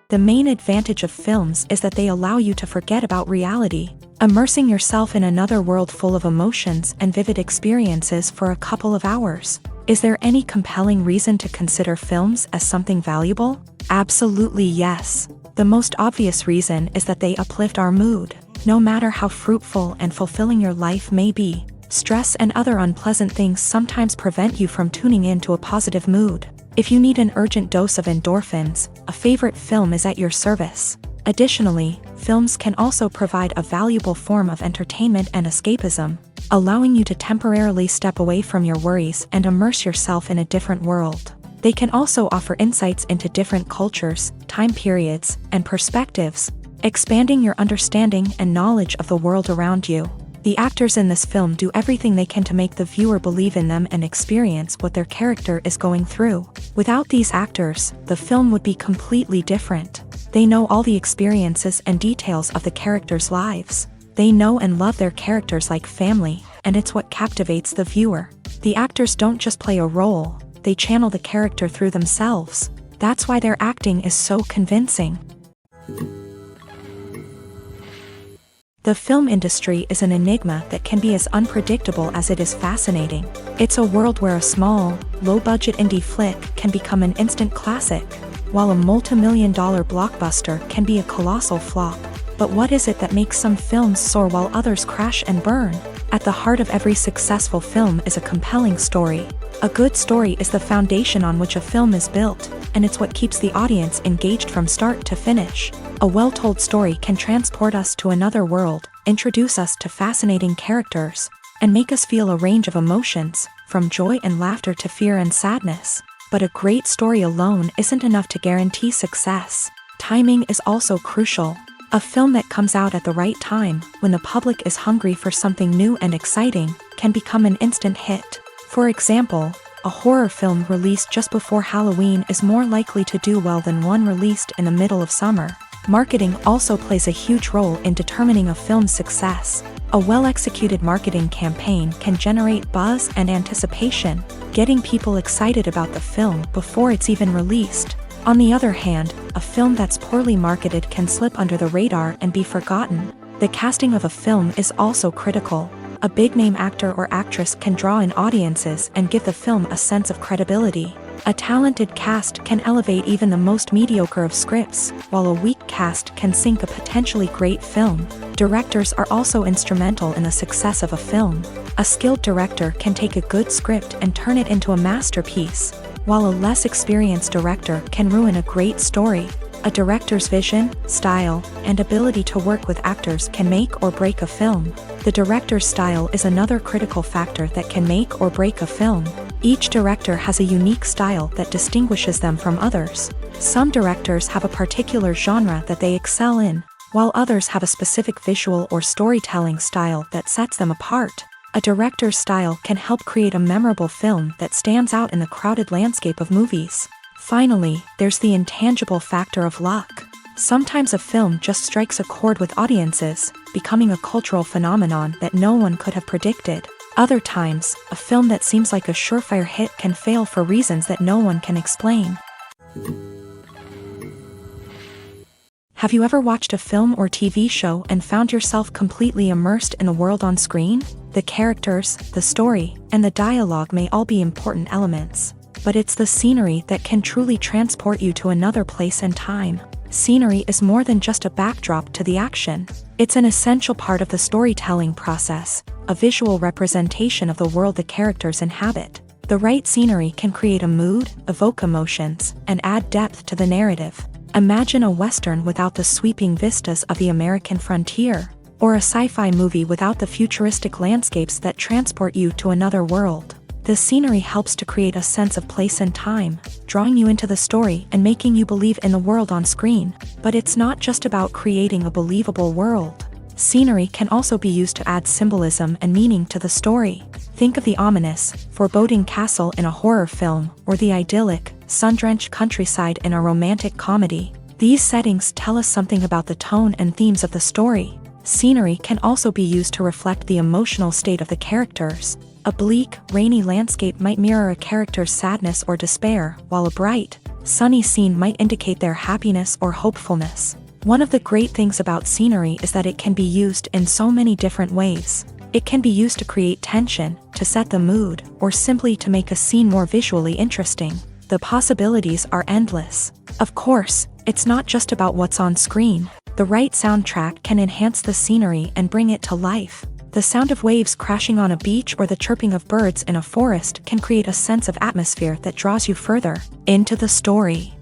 The main advantage of films is that they allow you to forget about reality, immersing yourself in another world full of emotions and vivid experiences for a couple of hours. Is there any compelling reason to consider films as something valuable? Absolutely yes. The most obvious reason is that they uplift our mood. No matter how fruitful and fulfilling your life may be, stress and other unpleasant things sometimes prevent you from tuning into a positive mood. If you need an urgent dose of endorphins, a favorite film is at your service. Additionally, films can also provide a valuable form of entertainment and escapism, allowing you to temporarily step away from your worries and immerse yourself in a different world. They can also offer insights into different cultures, time periods, and perspectives, expanding your understanding and knowledge of the world around you. The actors in this film do everything they can to make the viewer believe in them and experience what their character is going through. Without these actors, the film would be completely different. They know all the experiences and details of the characters' lives. They know and love their characters like family, and it's what captivates the viewer. The actors don't just play a role, they channel the character through themselves. That's why their acting is so convincing. The film industry is an enigma that can be as unpredictable as it is fascinating. It's a world where a small, low-budget indie flick can become an instant classic, while a multi-million-dollar blockbuster can be a colossal flop. But what is it that makes some films soar while others crash and burn? At the heart of every successful film is a compelling story. A good story is the foundation on which a film is built, and it's what keeps the audience engaged from start to finish. A well-told story can transport us to another world, introduce us to fascinating characters, and make us feel a range of emotions, from joy and laughter to fear and sadness. But a great story alone isn't enough to guarantee success. Timing is also crucial. A film that comes out at the right time, when the public is hungry for something new and exciting, can become an instant hit. For example, a horror film released just before Halloween is more likely to do well than one released in the middle of summer. Marketing also plays a huge role in determining a film's success. A well-executed marketing campaign can generate buzz and anticipation, getting people excited about the film before it's even released. On the other hand, a film that's poorly marketed can slip under the radar and be forgotten. The casting of a film is also critical. A big-name actor or actress can draw in audiences and give the film a sense of credibility. A talented cast can elevate even the most mediocre of scripts, while a weak cast can sink a potentially great film. Directors are also instrumental in the success of a film. A skilled director can take a good script and turn it into a masterpiece, while a less experienced director can ruin a great story. A director's vision, style, and ability to work with actors can make or break a film. The director's style is another critical factor that can make or break a film. Each director has a unique style that distinguishes them from others. Some directors have a particular genre that they excel in, while others have a specific visual or storytelling style that sets them apart. A director's style can help create a memorable film that stands out in the crowded landscape of movies. Finally, there's the intangible factor of luck. Sometimes a film just strikes a chord with audiences, becoming a cultural phenomenon that no one could have predicted. Other times, a film that seems like a surefire hit can fail for reasons that no one can explain. Have you ever watched a film or TV show and found yourself completely immersed in the world on screen? The characters, the story, and the dialogue may all be important elements, but it's the scenery that can truly transport you to another place and time. Scenery is more than just a backdrop to the action. It's an essential part of the storytelling process, a visual representation of the world the characters inhabit. The right scenery can create a mood, evoke emotions, and add depth to the narrative. Imagine a Western without the sweeping vistas of the American frontier, or a sci-fi movie without the futuristic landscapes that transport you to another world. The scenery helps to create a sense of place and time, drawing you into the story and making you believe in the world on screen. But it's not just about creating a believable world. Scenery can also be used to add symbolism and meaning to the story. Think of the ominous, foreboding castle in a horror film, or the idyllic, sun-drenched countryside in a romantic comedy. These settings tell us something about the tone and themes of the story. Scenery can also be used to reflect the emotional state of the characters. A bleak, rainy landscape might mirror a character's sadness or despair, while a bright, sunny scene might indicate their happiness or hopefulness. One of the great things about scenery is that it can be used in so many different ways. It can be used to create tension, to set the mood, or simply to make a scene more visually interesting. The possibilities are endless. Of course, it's not just about what's on screen. The right soundtrack can enhance the scenery and bring it to life. The sound of waves crashing on a beach or the chirping of birds in a forest can create a sense of atmosphere that draws you further into the story.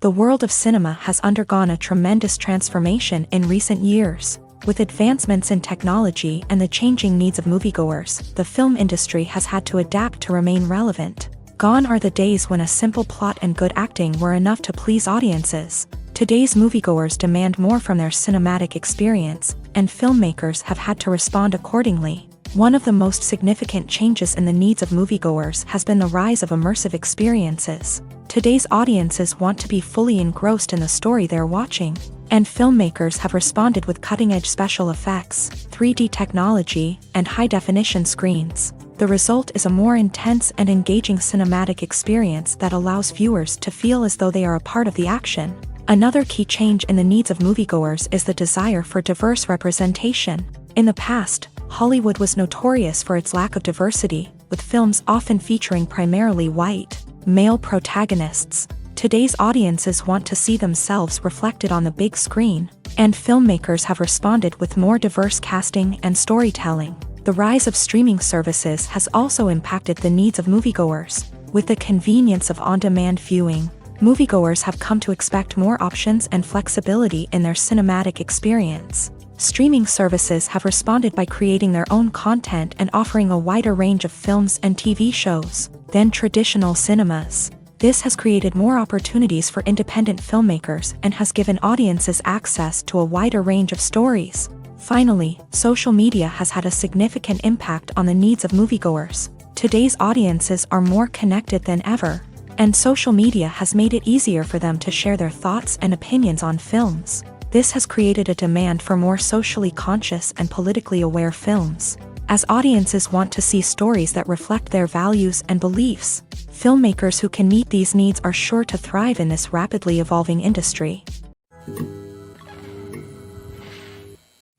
The world of cinema has undergone a tremendous transformation in recent years. With advancements in technology and the changing needs of moviegoers, the film industry has had to adapt to remain relevant. Gone are the days when a simple plot and good acting were enough to please audiences. Today's moviegoers demand more from their cinematic experience, and filmmakers have had to respond accordingly. One of the most significant changes in the needs of moviegoers has been the rise of immersive experiences. Today's audiences want to be fully engrossed in the story they're watching, and filmmakers have responded with cutting-edge special effects, 3D technology, and high-definition screens. The result is a more intense and engaging cinematic experience that allows viewers to feel as though they are a part of the action. Another key change in the needs of moviegoers is the desire for diverse representation. In the past, Hollywood was notorious for its lack of diversity, with films often featuring primarily white, male protagonists. Today's audiences want to see themselves reflected on the big screen, and filmmakers have responded with more diverse casting and storytelling. The rise of streaming services has also impacted the needs of moviegoers. With the convenience of on-demand viewing, moviegoers have come to expect more options and flexibility in their cinematic experience. Streaming services have responded by creating their own content and offering a wider range of films and TV shows than traditional cinemas. This has created more opportunities for independent filmmakers and has given audiences access to a wider range of stories. Finally, social media has had a significant impact on the needs of moviegoers. Today's audiences are more connected than ever, and social media has made it easier for them to share their thoughts and opinions on films. This has created a demand for more socially conscious and politically aware films. As audiences want to see stories that reflect their values and beliefs, filmmakers who can meet these needs are sure to thrive in this rapidly evolving industry.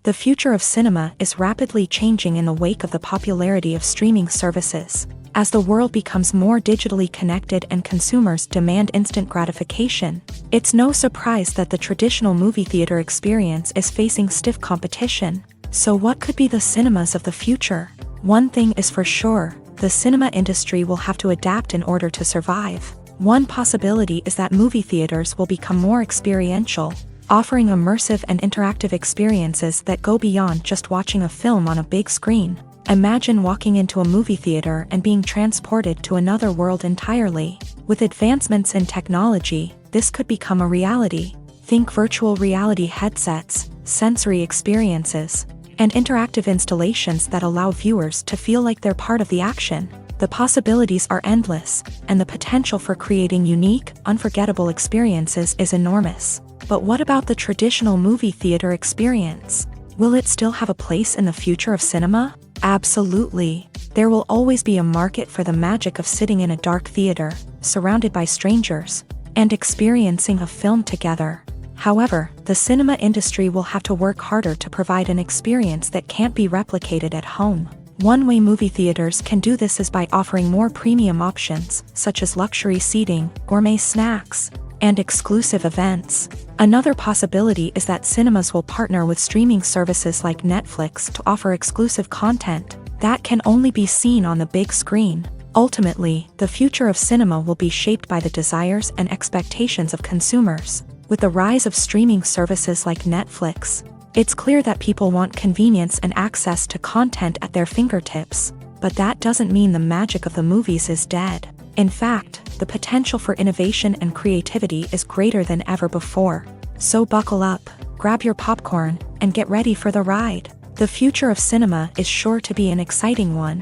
The future of cinema is rapidly changing in the wake of the popularity of streaming services. As the world becomes more digitally connected and consumers demand instant gratification, it's no surprise that the traditional movie theater experience is facing stiff competition. So what could be the cinemas of the future? One thing is for sure, the cinema industry will have to adapt in order to survive. One possibility is that movie theaters will become more experiential, offering immersive and interactive experiences that go beyond just watching a film on a big screen. Imagine walking into a movie theater and being transported to another world entirely. With advancements in technology, this could become a reality. Think virtual reality headsets, sensory experiences, and interactive installations that allow viewers to feel like they're part of the action. The possibilities are endless, and the potential for creating unique, unforgettable experiences is enormous. But what about the traditional movie theater experience? Will it still have a place in the future of cinema? Absolutely. There will always be a market for the magic of sitting in a dark theater, surrounded by strangers, and experiencing a film together. However, the cinema industry will have to work harder to provide an experience that can't be replicated at home. One way movie theaters can do this is by offering more premium options, such as luxury seating, gourmet snacks, and exclusive events. Another possibility is that cinemas will partner with streaming services like Netflix to offer exclusive content that can only be seen on the big screen. Ultimately, the future of cinema will be shaped by the desires and expectations of consumers. With the rise of streaming services like Netflix, it's clear that people want convenience and access to content at their fingertips. But that doesn't mean the magic of the movies is dead. In fact, the potential for innovation and creativity is greater than ever before. So buckle up, grab your popcorn, and get ready for the ride. The future of cinema is sure to be an exciting one.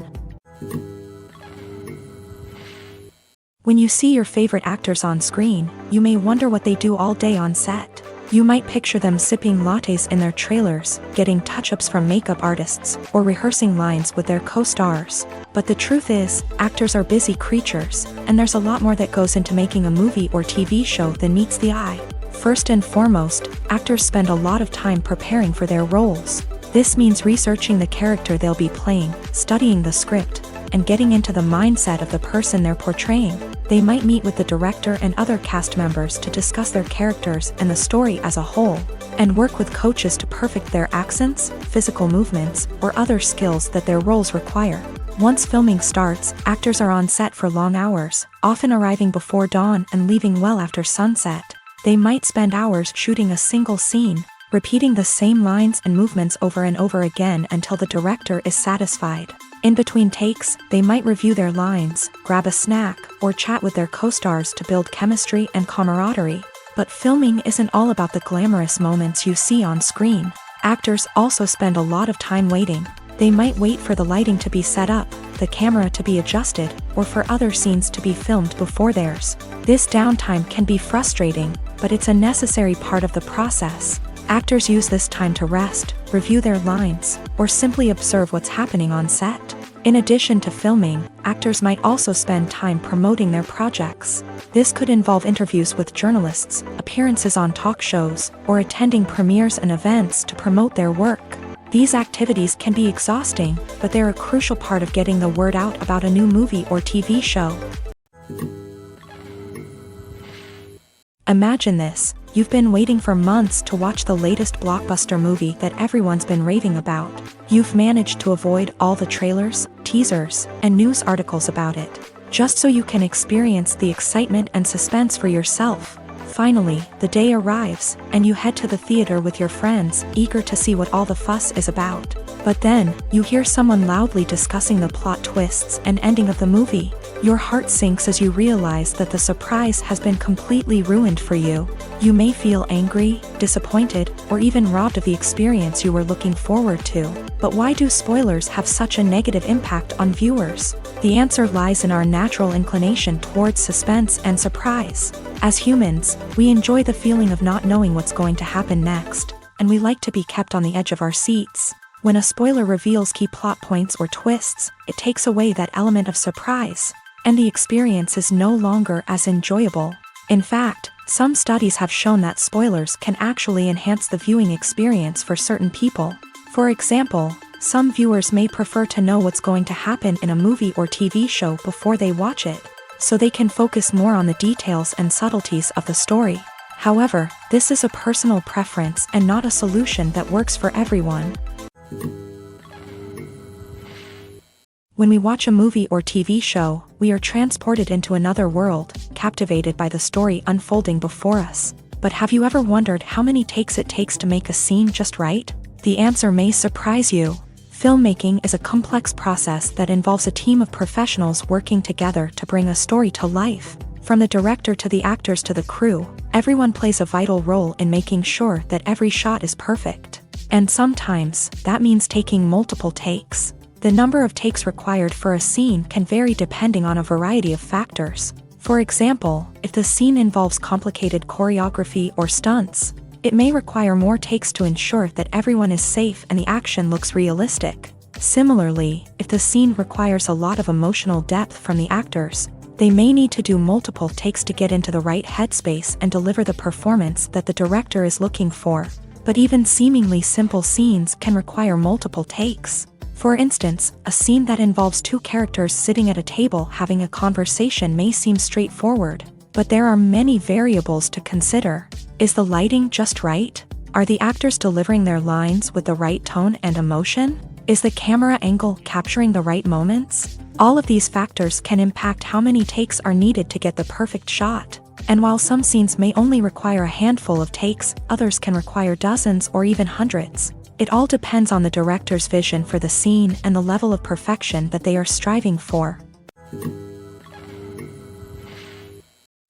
When you see your favorite actors on screen, you may wonder what they do all day on set. You might picture them sipping lattes in their trailers, getting touch-ups from makeup artists, or rehearsing lines with their co-stars. But the truth is, actors are busy creatures, and there's a lot more that goes into making a movie or TV show than meets the eye. First and foremost, actors spend a lot of time preparing for their roles. This means researching the character they'll be playing, studying the script, and getting into the mindset of the person they're portraying. They might meet with the director and other cast members to discuss their characters and the story as a whole, and work with coaches to perfect their accents, physical movements, or other skills that their roles require. Once filming starts, actors are on set for long hours, often arriving before dawn and leaving well after sunset. They might spend hours shooting a single scene, repeating the same lines and movements over and over again until the director is satisfied. In between takes, they might review their lines, grab a snack, or chat with their co-stars to build chemistry and camaraderie. But filming isn't all about the glamorous moments you see on screen. Actors also spend a lot of time waiting. They might wait for the lighting to be set up, the camera to be adjusted, or for other scenes to be filmed before theirs. This downtime can be frustrating, but it's a necessary part of the process. Actors use this time to rest, review their lines, or simply observe what's happening on set. In addition to filming, actors might also spend time promoting their projects. This could involve interviews with journalists, appearances on talk shows, or attending premieres and events to promote their work. These activities can be exhausting, but they're a crucial part of getting the word out about a new movie or TV show. Imagine this. You've been waiting for months to watch the latest blockbuster movie that everyone's been raving about. You've managed to avoid all the trailers, teasers, and news articles about it, just so you can experience the excitement and suspense for yourself. Finally, the day arrives, and you head to the theater with your friends, eager to see what all the fuss is about. But then, you hear someone loudly discussing the plot twists and ending of the movie. Your heart sinks as you realize that the surprise has been completely ruined for you. You may feel angry, disappointed, or even robbed of the experience you were looking forward to. But why do spoilers have such a negative impact on viewers? The answer lies in our natural inclination towards suspense and surprise. As humans, we enjoy the feeling of not knowing what's going to happen next, and we like to be kept on the edge of our seats. When a spoiler reveals key plot points or twists, it takes away that element of surprise, and the experience is no longer as enjoyable. In fact, some studies have shown that spoilers can actually enhance the viewing experience for certain people. For example, some viewers may prefer to know what's going to happen in a movie or TV show before they watch it, so they can focus more on the details and subtleties of the story. However, this is a personal preference and not a solution that works for everyone. When we watch a movie or TV show, we are transported into another world, captivated by the story unfolding before us. But have you ever wondered how many takes it takes to make a scene just right? The answer may surprise you. Filmmaking is a complex process that involves a team of professionals working together to bring a story to life. From the director to the actors to the crew, everyone plays a vital role in making sure that every shot is perfect. And sometimes, that means taking multiple takes. The number of takes required for a scene can vary depending on a variety of factors. For example, if the scene involves complicated choreography or stunts, it may require more takes to ensure that everyone is safe and the action looks realistic. Similarly, if the scene requires a lot of emotional depth from the actors, they may need to do multiple takes to get into the right headspace and deliver the performance that the director is looking for. But even seemingly simple scenes can require multiple takes. For instance, a scene that involves two characters sitting at a table having a conversation may seem straightforward, but there are many variables to consider. Is the lighting just right? Are the actors delivering their lines with the right tone and emotion? Is the camera angle capturing the right moments? All of these factors can impact how many takes are needed to get the perfect shot. And while some scenes may only require a handful of takes, others can require dozens or even hundreds. It all depends on the director's vision for the scene and the level of perfection that they are striving for.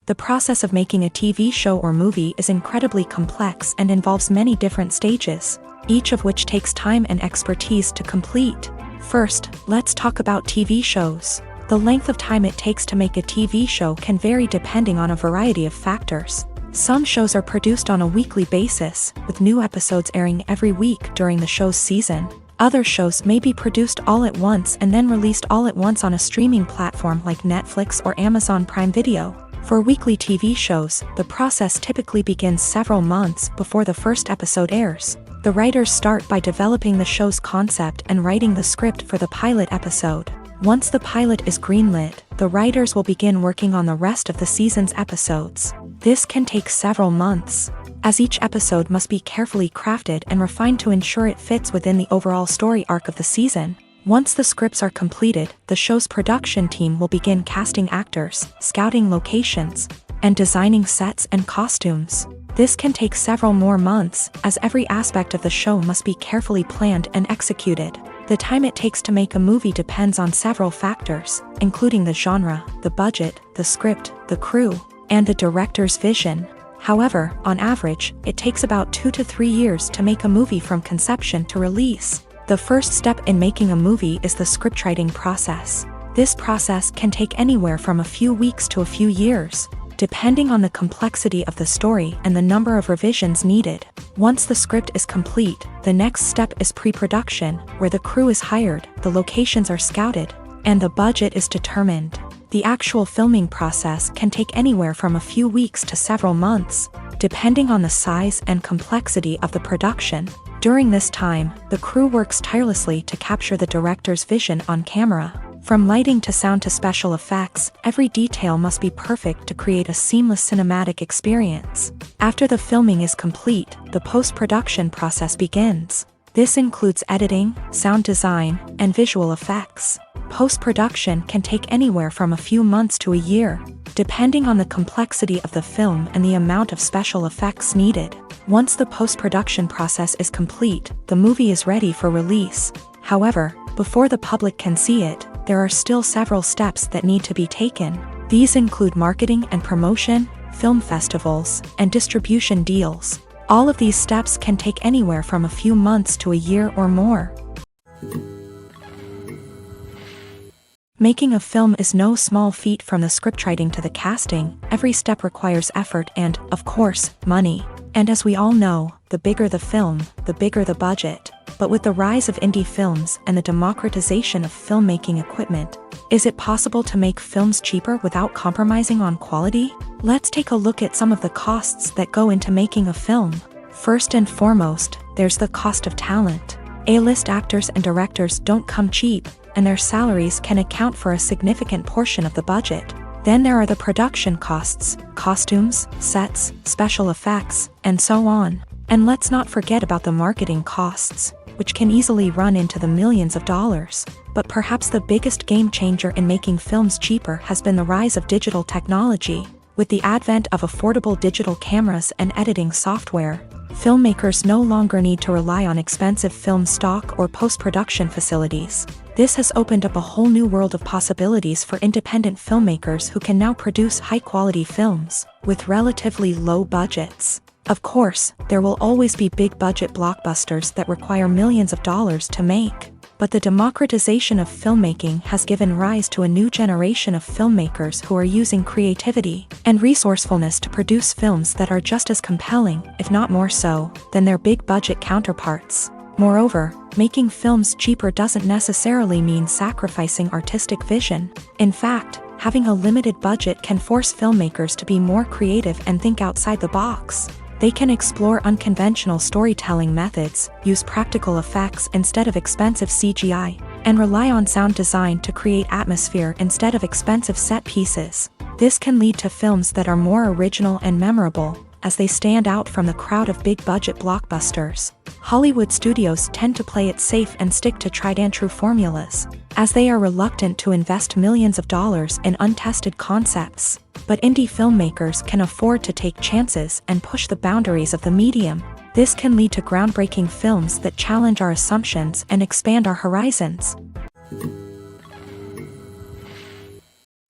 The process of making a TV show or movie is incredibly complex and involves many different stages, each of which takes time and expertise to complete. First, let's talk about TV shows. The length of time it takes to make a TV show can vary depending on a variety of factors. Some shows are produced on a weekly basis, with new episodes airing every week during the show's season. Other shows may be produced all at once and then released all at once on a streaming platform like Netflix or Amazon Prime Video. For weekly TV shows, the process typically begins several months before the first episode airs. The writers start by developing the show's concept and writing the script for the pilot episode. Once the pilot is greenlit, the writers will begin working on the rest of the season's episodes. This can take several months, as each episode must be carefully crafted and refined to ensure it fits within the overall story arc of the season. Once the scripts are completed, the show's production team will begin casting actors, scouting locations, and designing sets and costumes. This can take several more months, as every aspect of the show must be carefully planned and executed. The time it takes to make a movie depends on several factors, including the genre, the budget, the script, the crew, and the director's vision. However, on average, it takes about 2 to 3 years to make a movie from conception to release. The first step in making a movie is the scriptwriting process. This process can take anywhere from a few weeks to a few years, depending on the complexity of the story and the number of revisions needed. Once the script is complete, the next step is pre-production, where the crew is hired, the locations are scouted, and the budget is determined. The actual filming process can take anywhere from a few weeks to several months, depending on the size and complexity of the production. During this time, the crew works tirelessly to capture the director's vision on camera. From lighting to sound to special effects, every detail must be perfect to create a seamless cinematic experience. After the filming is complete, the post-production process begins. This includes editing, sound design, and visual effects. Post-production can take anywhere from a few months to a year, depending on the complexity of the film and the amount of special effects needed. Once the post-production process is complete, the movie is ready for release. However, before the public can see it, there are still several steps that need to be taken. These include marketing and promotion, film festivals, and distribution deals. All of these steps can take anywhere from a few months to a year or more. Making a film is no small feat. From the scriptwriting to the casting, every step requires effort and, of course, money. And as we all know, the bigger the film, the bigger the budget. But with the rise of indie films and the democratization of filmmaking equipment, is it possible to make films cheaper without compromising on quality? Let's take a look at some of the costs that go into making a film. First and foremost, there's the cost of talent. A-list actors and directors don't come cheap, and their salaries can account for a significant portion of the budget. Then there are the production costs, costumes, sets, special effects, and so on. And let's not forget about the marketing costs, which can easily run into the millions of dollars. But perhaps the biggest game changer in making films cheaper has been the rise of digital technology. With the advent of affordable digital cameras and editing software, filmmakers no longer need to rely on expensive film stock or post-production facilities. This has opened up a whole new world of possibilities for independent filmmakers who can now produce high-quality films with relatively low budgets. Of course, there will always be big-budget blockbusters that require millions of dollars to make. But the democratization of filmmaking has given rise to a new generation of filmmakers who are using creativity and resourcefulness to produce films that are just as compelling, if not more so, than their big-budget counterparts. Moreover, making films cheaper doesn't necessarily mean sacrificing artistic vision. In fact, having a limited budget can force filmmakers to be more creative and think outside the box. They can explore unconventional storytelling methods, use practical effects instead of expensive CGI, and rely on sound design to create atmosphere instead of expensive set pieces. This can lead to films that are more original and memorable, as they stand out from the crowd of big-budget blockbusters. Hollywood studios tend to play it safe and stick to tried-and-true formulas, as they are reluctant to invest millions of dollars in untested concepts. But indie filmmakers can afford to take chances and push the boundaries of the medium. This can lead to groundbreaking films that challenge our assumptions and expand our horizons.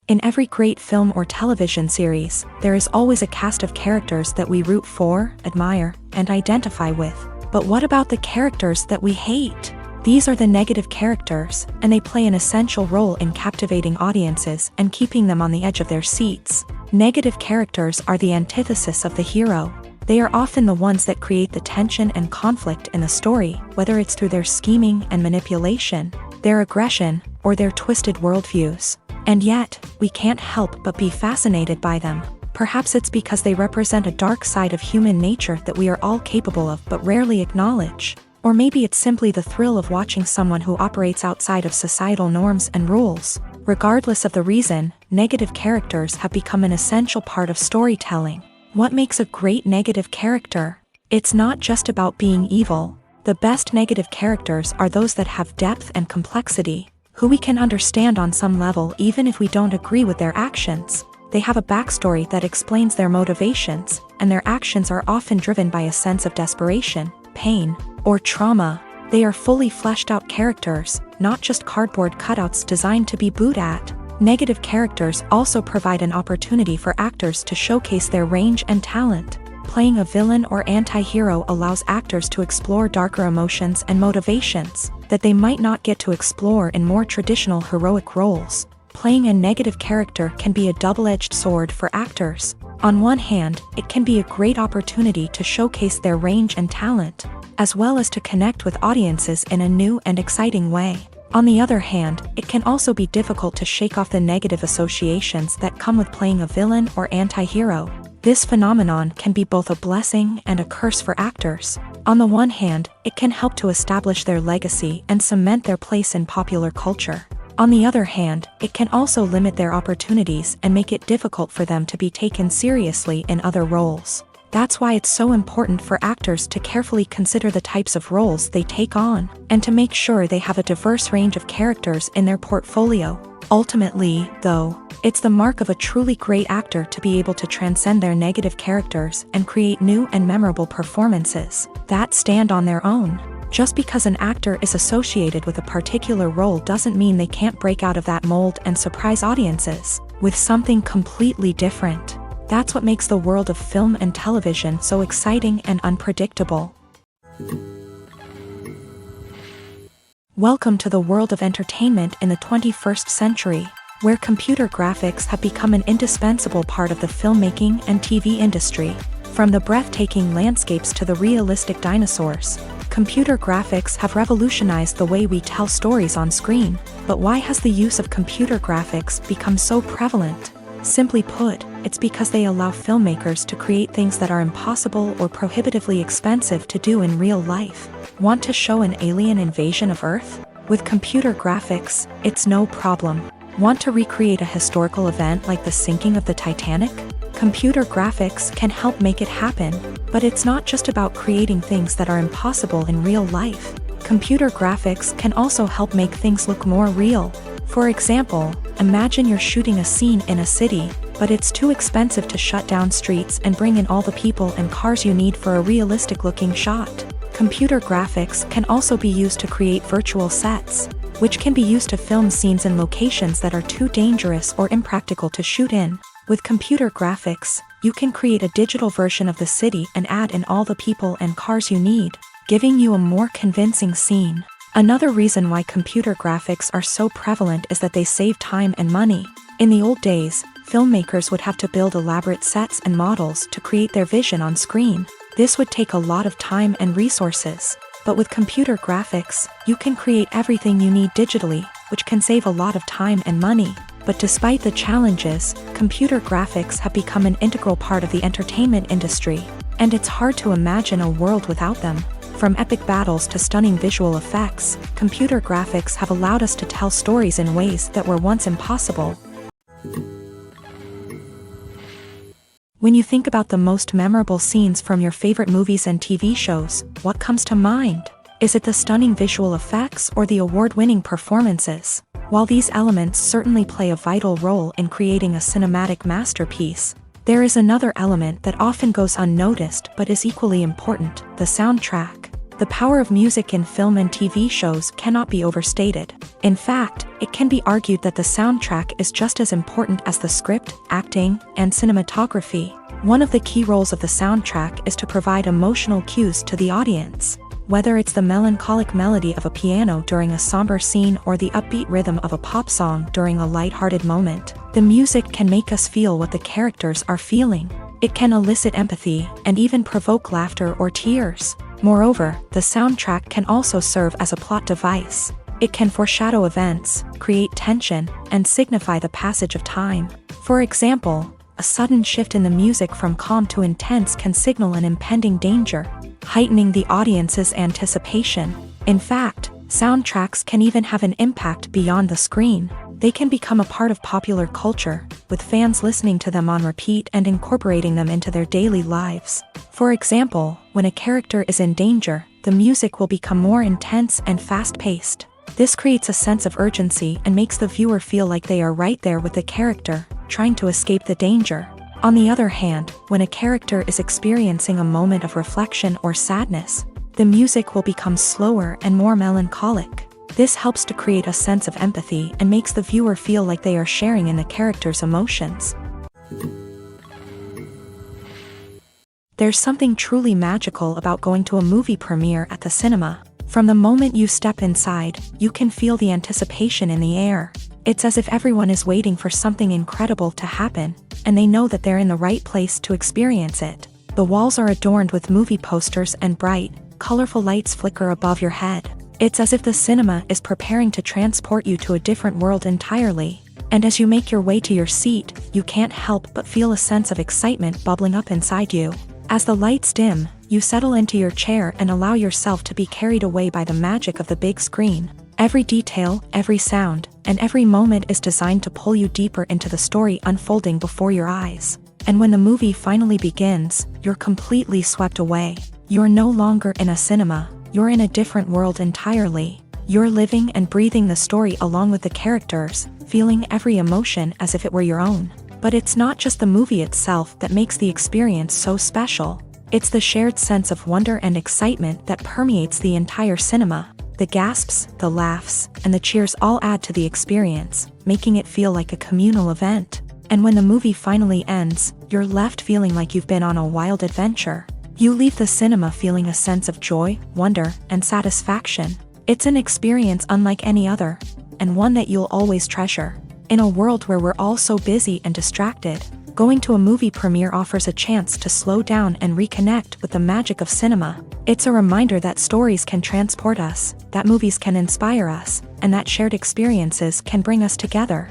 In every great film or television series, there is always a cast of characters that we root for, admire, and identify with. But what about the characters that we hate? These are the negative characters, and they play an essential role in captivating audiences and keeping them on the edge of their seats. Negative characters are the antithesis of the hero. They are often the ones that create the tension and conflict in the story, whether it's through their scheming and manipulation, their aggression, or their twisted worldviews. And yet, we can't help but be fascinated by them. Perhaps it's because they represent a dark side of human nature that we are all capable of but rarely acknowledge. Or maybe it's simply the thrill of watching someone who operates outside of societal norms and rules. Regardless of the reason, negative characters have become an essential part of storytelling. What makes a great negative character? It's not just about being evil. The best negative characters are those that have depth and complexity, who we can understand on some level even if we don't agree with their actions. They have a backstory that explains their motivations, and their actions are often driven by a sense of desperation, pain, or trauma. They are fully fleshed out characters, not just cardboard cutouts designed to be booed at. Negative characters also provide an opportunity for actors to showcase their range and talent. Playing a villain or anti-hero allows actors to explore darker emotions and motivations that they might not get to explore in more traditional heroic roles. Playing a negative character can be a double-edged sword for actors. On one hand, it can be a great opportunity to showcase their range and talent, as well as to connect with audiences in a new and exciting way. On the other hand, it can also be difficult to shake off the negative associations that come with playing a villain or anti-hero. This phenomenon can be both a blessing and a curse for actors. On the one hand, it can help to establish their legacy and cement their place in popular culture. On the other hand, it can also limit their opportunities and make it difficult for them to be taken seriously in other roles. That's why it's so important for actors to carefully consider the types of roles they take on, and to make sure they have a diverse range of characters in their portfolio. Ultimately, though, it's the mark of a truly great actor to be able to transcend their negative characters and create new and memorable performances that stand on their own. Just because an actor is associated with a particular role doesn't mean they can't break out of that mold and surprise audiences with something completely different. That's what makes the world of film and television so exciting and unpredictable. Welcome to the world of entertainment in the 21st century, where computer graphics have become an indispensable part of the filmmaking and TV industry. From the breathtaking landscapes to the realistic dinosaurs, computer graphics have revolutionized the way we tell stories on screen. But why has the use of computer graphics become so prevalent? Simply put, it's because they allow filmmakers to create things that are impossible or prohibitively expensive to do in real life. Want to show an alien invasion of Earth? With computer graphics, it's no problem. Want to recreate a historical event like the sinking of the Titanic? Computer graphics can help make it happen. But it's not just about creating things that are impossible in real life. Computer graphics can also help make things look more real. For example, imagine you're shooting a scene in a city, but it's too expensive to shut down streets and bring in all the people and cars you need for a realistic-looking shot. Computer graphics can also be used to create virtual sets, which can be used to film scenes in locations that are too dangerous or impractical to shoot in. With computer graphics, you can create a digital version of the city and add in all the people and cars you need, giving you a more convincing scene. Another reason why computer graphics are so prevalent is that they save time and money. In the old days, filmmakers would have to build elaborate sets and models to create their vision on screen. This would take a lot of time and resources. But with computer graphics, you can create everything you need digitally, which can save a lot of time and money. But despite the challenges, computer graphics have become an integral part of the entertainment industry, and it's hard to imagine a world without them. From epic battles to stunning visual effects, computer graphics have allowed us to tell stories in ways that were once impossible. When you think about the most memorable scenes from your favorite movies and TV shows, what comes to mind? Is it the stunning visual effects or the award-winning performances? While these elements certainly play a vital role in creating a cinematic masterpiece, there is another element that often goes unnoticed but is equally important: the soundtrack. The power of music in film and TV shows cannot be overstated. In fact, it can be argued that the soundtrack is just as important as the script, acting, and cinematography. One of the key roles of the soundtrack is to provide emotional cues to the audience. Whether it's the melancholic melody of a piano during a somber scene or the upbeat rhythm of a pop song during a light-hearted moment, The music can make us feel what the characters are feeling. It can elicit empathy and even provoke laughter or tears. Moreover, the soundtrack can also serve as a plot device. It can foreshadow events, create tension, and signify the passage of time. For example, a sudden shift in the music from calm to intense can signal an impending danger, heightening the audience's anticipation. In fact, soundtracks can even have an impact beyond the screen. They can become a part of popular culture, with fans listening to them on repeat and incorporating them into their daily lives. For example, when a character is in danger, the music will become more intense and fast-paced. This creates a sense of urgency and makes the viewer feel like they are right there with the character, trying to escape the danger. On the other hand, when a character is experiencing a moment of reflection or sadness, the music will become slower and more melancholic. This helps to create a sense of empathy and makes the viewer feel like they are sharing in the character's emotions. There's something truly magical about going to a movie premiere at the cinema. From the moment you step inside, you can feel the anticipation in the air. It's as if everyone is waiting for something incredible to happen, and they know that they're in the right place to experience it. The walls are adorned with movie posters and bright, colorful lights flicker above your head. It's as if the cinema is preparing to transport you to a different world entirely. And as you make your way to your seat, you can't help but feel a sense of excitement bubbling up inside you. As the lights dim, you settle into your chair and allow yourself to be carried away by the magic of the big screen. Every detail, every sound, and every moment is designed to pull you deeper into the story unfolding before your eyes. And when the movie finally begins, you're completely swept away. You're no longer in a cinema. You're in a different world entirely. You're living and breathing the story along with the characters, feeling every emotion as if it were your own. But it's not just the movie itself that makes the experience so special. It's the shared sense of wonder and excitement that permeates the entire cinema. The gasps, the laughs, and the cheers all add to the experience, making it feel like a communal event. And when the movie finally ends, you're left feeling like you've been on a wild adventure. You leave the cinema feeling a sense of joy, wonder, and satisfaction. It's an experience unlike any other, and one that you'll always treasure. In a world where we're all so busy and distracted, going to a movie premiere offers a chance to slow down and reconnect with the magic of cinema. It's a reminder that stories can transport us, that movies can inspire us, and that shared experiences can bring us together.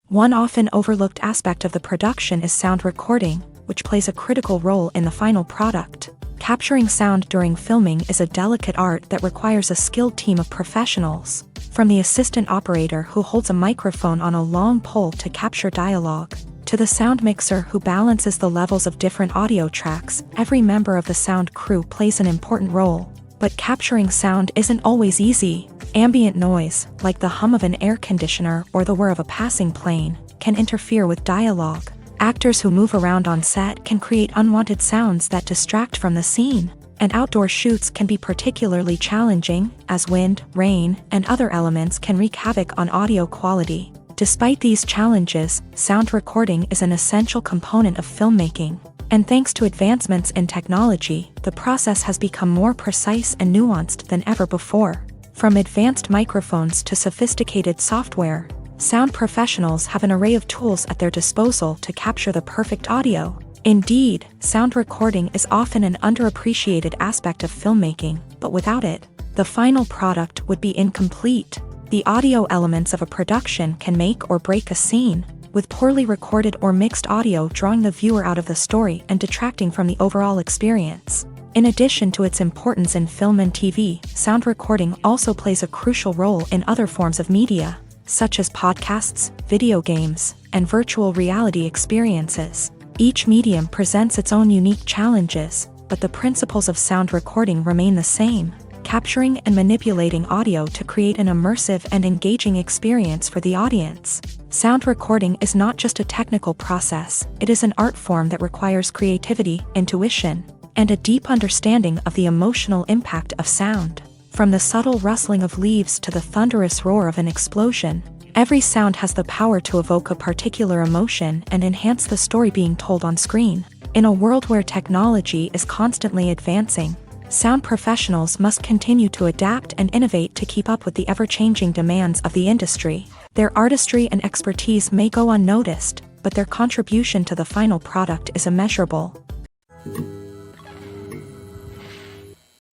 One often overlooked aspect of the production is sound recording, which plays a critical role in the final product. Capturing sound during filming is a delicate art that requires a skilled team of professionals. From the assistant operator who holds a microphone on a long pole to capture dialogue, to the sound mixer who balances the levels of different audio tracks, every member of the sound crew plays an important role. But capturing sound isn't always easy. Ambient noise, like the hum of an air conditioner or the whir of a passing plane, can interfere with dialogue. Actors who move around on set can create unwanted sounds that distract from the scene. And outdoor shoots can be particularly challenging, as wind, rain, and other elements can wreak havoc on audio quality. Despite these challenges, sound recording is an essential component of filmmaking. And thanks to advancements in technology, the process has become more precise and nuanced than ever before. From advanced microphones to sophisticated software, sound professionals have an array of tools at their disposal to capture the perfect audio. Indeed, sound recording is often an underappreciated aspect of filmmaking, but without it, the final product would be incomplete. The audio elements of a production can make or break a scene, with poorly recorded or mixed audio drawing the viewer out of the story and detracting from the overall experience. In addition to its importance in film and TV, sound recording also plays a crucial role in other forms of media, such as podcasts, video games, and virtual reality experiences. Each medium presents its own unique challenges, but the principles of sound recording remain the same, capturing and manipulating audio to create an immersive and engaging experience for the audience. Sound recording is not just a technical process, it is an art form that requires creativity, intuition, and a deep understanding of the emotional impact of sound. From the subtle rustling of leaves to the thunderous roar of an explosion, every sound has the power to evoke a particular emotion and enhance the story being told on screen. In a world where technology is constantly advancing, Sound professionals must continue to adapt and innovate to keep up with the ever-changing demands of the industry. Their artistry and expertise may go unnoticed, but their contribution to the final product is immeasurable.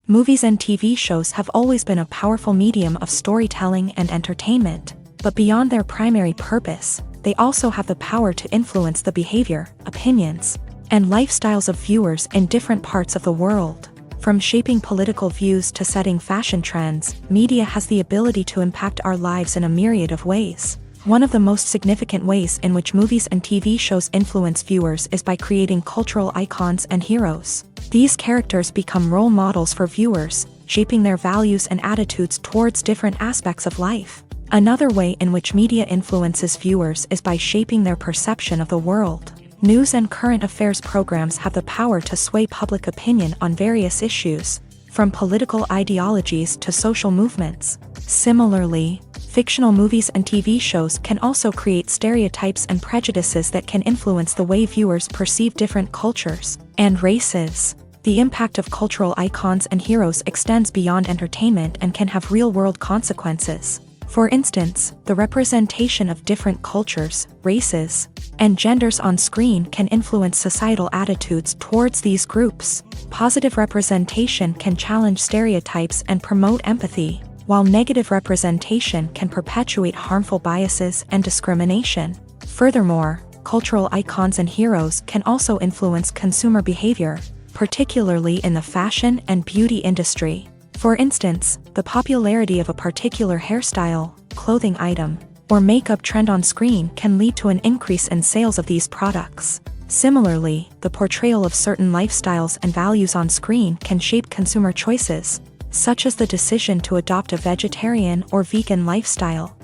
Movies and TV shows have always been a powerful medium of storytelling and entertainment, but beyond their primary purpose, they also have the power to influence the behavior, opinions, and lifestyles of viewers in different parts of the world. From shaping political views to setting fashion trends, media has the ability to impact our lives in a myriad of ways. One of the most significant ways in which movies and TV shows influence viewers is by creating cultural icons and heroes. These characters become role models for viewers, shaping their values and attitudes towards different aspects of life. Another way in which media influences viewers is by shaping their perception of the world. News and current affairs programs have the power to sway public opinion on various issues, from political ideologies to social movements. Similarly, fictional movies and TV shows can also create stereotypes and prejudices that can influence the way viewers perceive different cultures and races. The impact of cultural icons and heroes extends beyond entertainment and can have real-world consequences. For instance, the representation of different cultures, races, and genders on screen can influence societal attitudes towards these groups. Positive representation can challenge stereotypes and promote empathy, while negative representation can perpetuate harmful biases and discrimination. Furthermore, cultural icons and heroes can also influence consumer behavior, particularly in the fashion and beauty industry. For instance, the popularity of a particular hairstyle, clothing item, or makeup trend on screen can lead to an increase in sales of these products. Similarly, the portrayal of certain lifestyles and values on screen can shape consumer choices, such as the decision to adopt a vegetarian or vegan lifestyle.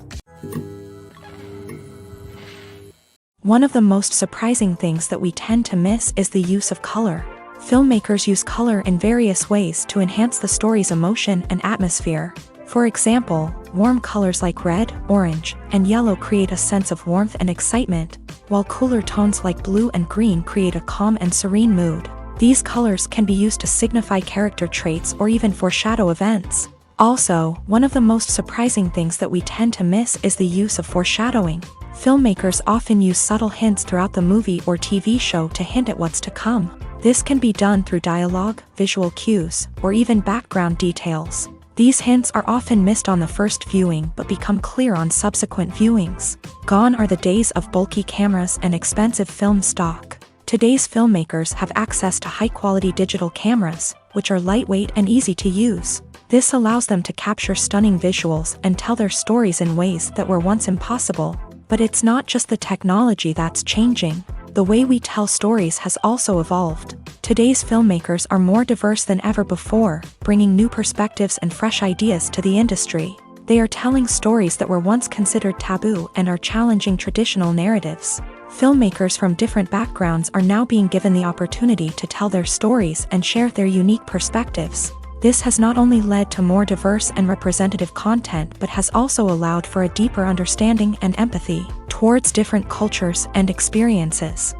One of the most surprising things that we tend to miss is the use of color. Filmmakers use color in various ways to enhance the story's emotion and atmosphere. For example, warm colors like red, orange, and yellow create a sense of warmth and excitement, while cooler tones like blue and green create a calm and serene mood. These colors can be used to signify character traits or even foreshadow events. Also, one of the most surprising things that we tend to miss is the use of foreshadowing. Filmmakers often use subtle hints throughout the movie or TV show to hint at what's to come. This can be done through dialogue, visual cues, or even background details. These hints are often missed on the first viewing but become clear on subsequent viewings. Gone are the days of bulky cameras and expensive film stock. Today's filmmakers have access to high-quality digital cameras, which are lightweight and easy to use. This allows them to capture stunning visuals and tell their stories in ways that were once impossible. But it's not just the technology that's changing. The way we tell stories has also evolved. Today's filmmakers are more diverse than ever before, bringing new perspectives and fresh ideas to the industry. They are telling stories that were once considered taboo and are challenging traditional narratives. Filmmakers from different backgrounds are now being given the opportunity to tell their stories and share their unique perspectives. This has not only led to more diverse and representative content but has also allowed for a deeper understanding and empathy towards different cultures and experiences.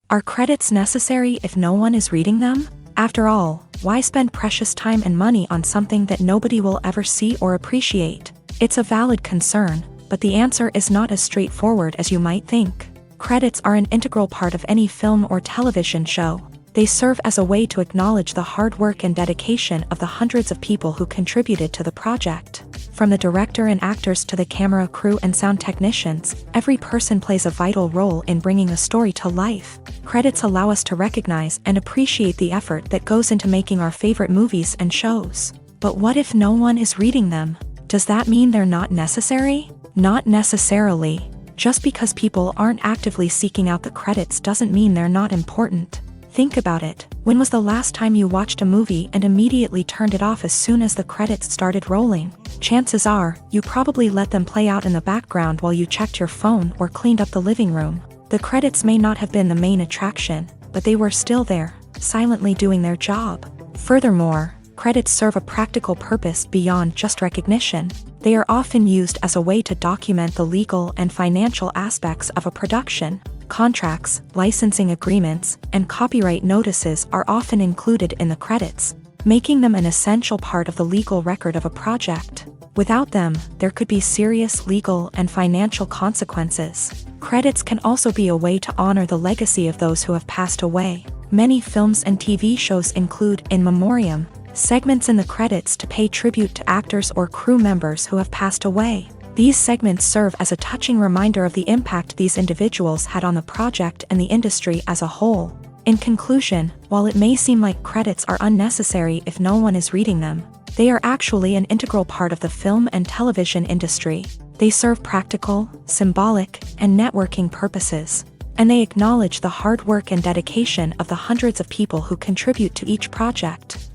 Are credits necessary if no one is reading them? After all, why spend precious time and money on something that nobody will ever see or appreciate? It's a valid concern, but the answer is not as straightforward as you might think. Credits are an integral part of any film or television show. They serve as a way to acknowledge the hard work and dedication of the hundreds of people who contributed to the project. From the director and actors to the camera crew and sound technicians, every person plays a vital role in bringing a story to life. Credits allow us to recognize and appreciate the effort that goes into making our favorite movies and shows. But what if no one is reading them? Does that mean they're not necessary? Not necessarily. Just because people aren't actively seeking out the credits doesn't mean they're not important. Think about it. When was the last time you watched a movie and immediately turned it off as soon as the credits started rolling? Chances are, you probably let them play out in the background while you checked your phone or cleaned up the living room. The credits may not have been the main attraction, but they were still there, silently doing their job. Furthermore, credits serve a practical purpose beyond just recognition. They are often used as a way to document the legal and financial aspects of a production. Contracts, licensing agreements, and copyright notices are often included in the credits, making them an essential part of the legal record of a project. Without them, there could be serious legal and financial consequences. Credits can also be a way to honor the legacy of those who have passed away. Many films and TV shows include in memoriam segments in the credits to pay tribute to actors or crew members who have passed away. These segments serve as a touching reminder of the impact these individuals had on the project and the industry as a whole. In conclusion, while it may seem like credits are unnecessary if no one is reading them, they are actually an integral part of the film and television industry. They serve practical, symbolic, and networking purposes, and they acknowledge the hard work and dedication of the hundreds of people who contribute to each project.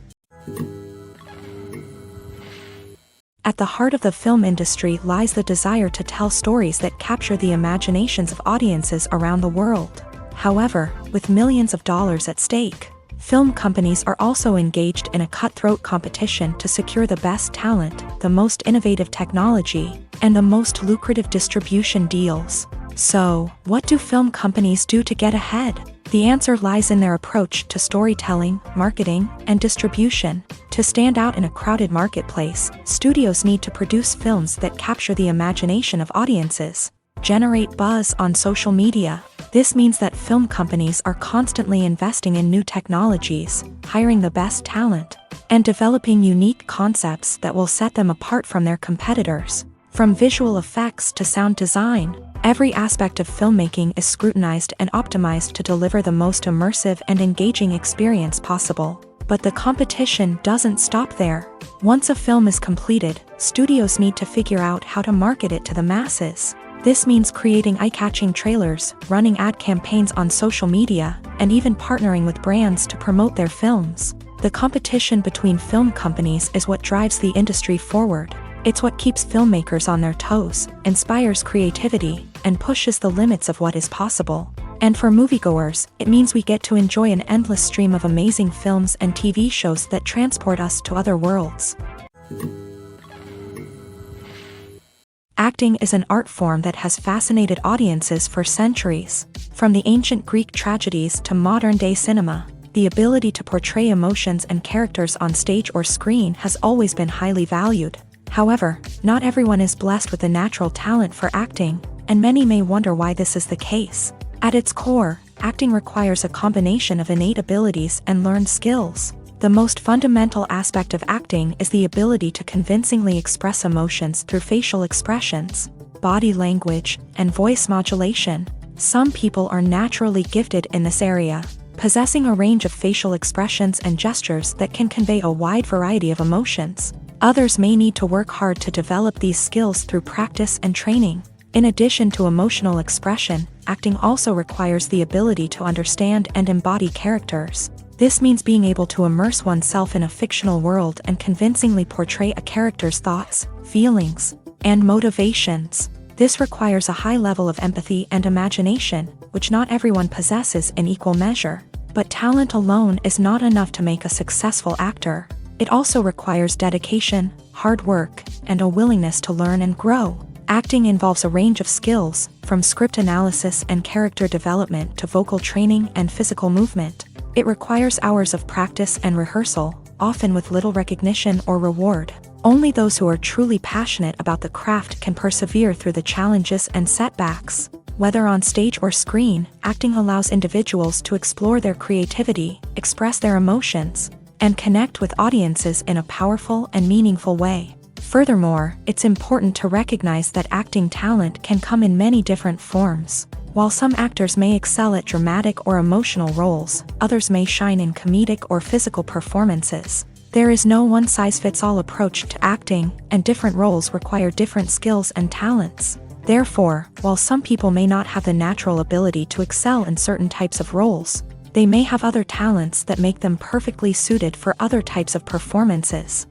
At the heart of the film industry lies the desire to tell stories that capture the imaginations of audiences around the world. However, with millions of dollars at stake, film companies are also engaged in a cutthroat competition to secure the best talent, the most innovative technology, and the most lucrative distribution deals. So, what do film companies do to get ahead? The answer lies in their approach to storytelling, marketing, and distribution. To stand out in a crowded marketplace, studios need to produce films that capture the imagination of audiences, generate buzz on social media. This means that film companies are constantly investing in new technologies, hiring the best talent, and developing unique concepts that will set them apart from their competitors. From visual effects to sound design, every aspect of filmmaking is scrutinized and optimized to deliver the most immersive and engaging experience possible. But the competition doesn't stop there. Once a film is completed, studios need to figure out how to market it to the masses. This means creating eye-catching trailers, running ad campaigns on social media, and even partnering with brands to promote their films. The competition between film companies is what drives the industry forward. It's what keeps filmmakers on their toes, inspires creativity, and pushes the limits of what is possible. And for moviegoers, it means we get to enjoy an endless stream of amazing films and TV shows that transport us to other worlds. Acting is an art form that has fascinated audiences for centuries. From the ancient Greek tragedies to modern-day cinema, the ability to portray emotions and characters on stage or screen has always been highly valued. However, not everyone is blessed with a natural talent for acting, and many may wonder why this is the case. At its core, acting requires a combination of innate abilities and learned skills. The most fundamental aspect of acting is the ability to convincingly express emotions through facial expressions, body language, and voice modulation. Some people are naturally gifted in this area, possessing a range of facial expressions and gestures that can convey a wide variety of emotions. Others may need to work hard to develop these skills through practice and training. In addition to emotional expression, acting also requires the ability to understand and embody characters. This means being able to immerse oneself in a fictional world and convincingly portray a character's thoughts, feelings, and motivations. This requires a high level of empathy and imagination, which not everyone possesses in equal measure. But talent alone is not enough to make a successful actor. It also requires dedication, hard work, and a willingness to learn and grow. Acting involves a range of skills, from script analysis and character development to vocal training and physical movement. It requires hours of practice and rehearsal, often with little recognition or reward. Only those who are truly passionate about the craft can persevere through the challenges and setbacks. Whether on stage or screen, acting allows individuals to explore their creativity, express their emotions, and connect with audiences in a powerful and meaningful way. Furthermore, it's important to recognize that acting talent can come in many different forms. While some actors may excel at dramatic or emotional roles, others may shine in comedic or physical performances. There is no one-size-fits-all approach to acting, and different roles require different skills and talents. Therefore, while some people may not have the natural ability to excel in certain types of roles, they may have other talents that make them perfectly suited for other types of performances.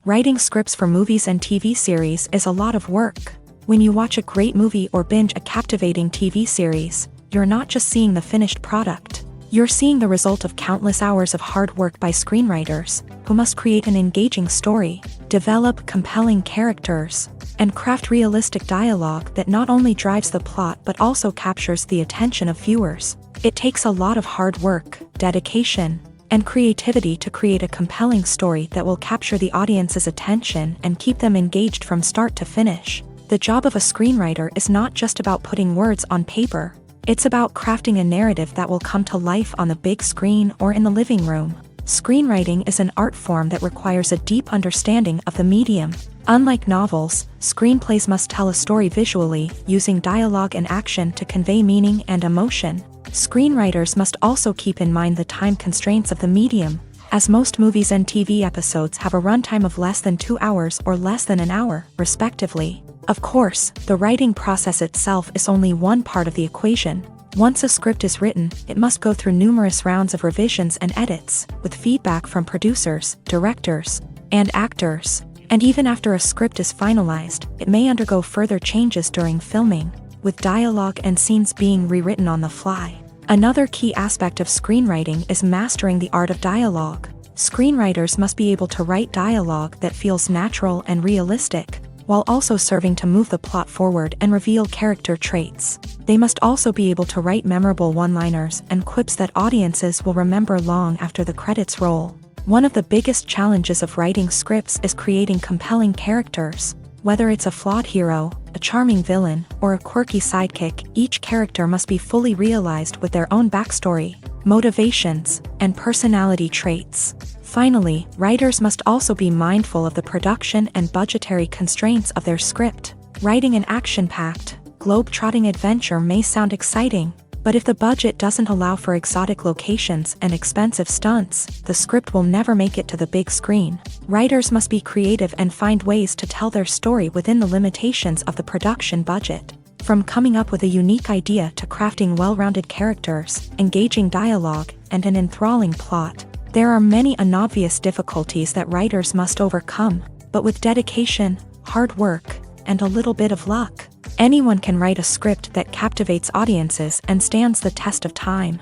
Writing scripts for movies and TV series is a lot of work. When you watch a great movie or binge a captivating TV series, you're not just seeing the finished product. You're seeing the result of countless hours of hard work by screenwriters, who must create an engaging story, develop compelling characters, and craft realistic dialogue that not only drives the plot but also captures the attention of viewers. It takes a lot of hard work, dedication, and creativity to create a compelling story that will capture the audience's attention and keep them engaged from start to finish. The job of a screenwriter is not just about putting words on paper. It's about crafting a narrative that will come to life on the big screen or in the living room. Screenwriting is an art form that requires a deep understanding of the medium. Unlike novels, screenplays must tell a story visually, using dialogue and action to convey meaning and emotion. Screenwriters must also keep in mind the time constraints of the medium, as most movies and TV episodes have a runtime of less than 2 hours or less than an hour, respectively. Of course, the writing process itself is only one part of the equation. Once a script is written, it must go through numerous rounds of revisions and edits, with feedback from producers, directors, and actors. And even after a script is finalized, it may undergo further changes during filming, with dialogue and scenes being rewritten on the fly. Another key aspect of screenwriting is mastering the art of dialogue. Screenwriters must be able to write dialogue that feels natural and realistic, while also serving to move the plot forward and reveal character traits. They must also be able to write memorable one-liners and quips that audiences will remember long after the credits roll. One of the biggest challenges of writing scripts is creating compelling characters. Whether it's a flawed hero, a charming villain, or a quirky sidekick, each character must be fully realized with their own backstory, motivations, and personality traits. Finally, writers must also be mindful of the production and budgetary constraints of their script. Writing an action-packed, globe-trotting adventure may sound exciting, but if the budget doesn't allow for exotic locations and expensive stunts, the script will never make it to the big screen. Writers must be creative and find ways to tell their story within the limitations of the production budget. From coming up with a unique idea to crafting well-rounded characters, engaging dialogue, and an enthralling plot, there are many unobvious difficulties that writers must overcome, but with dedication, hard work, and a little bit of luck, anyone can write a script that captivates audiences and stands the test of time.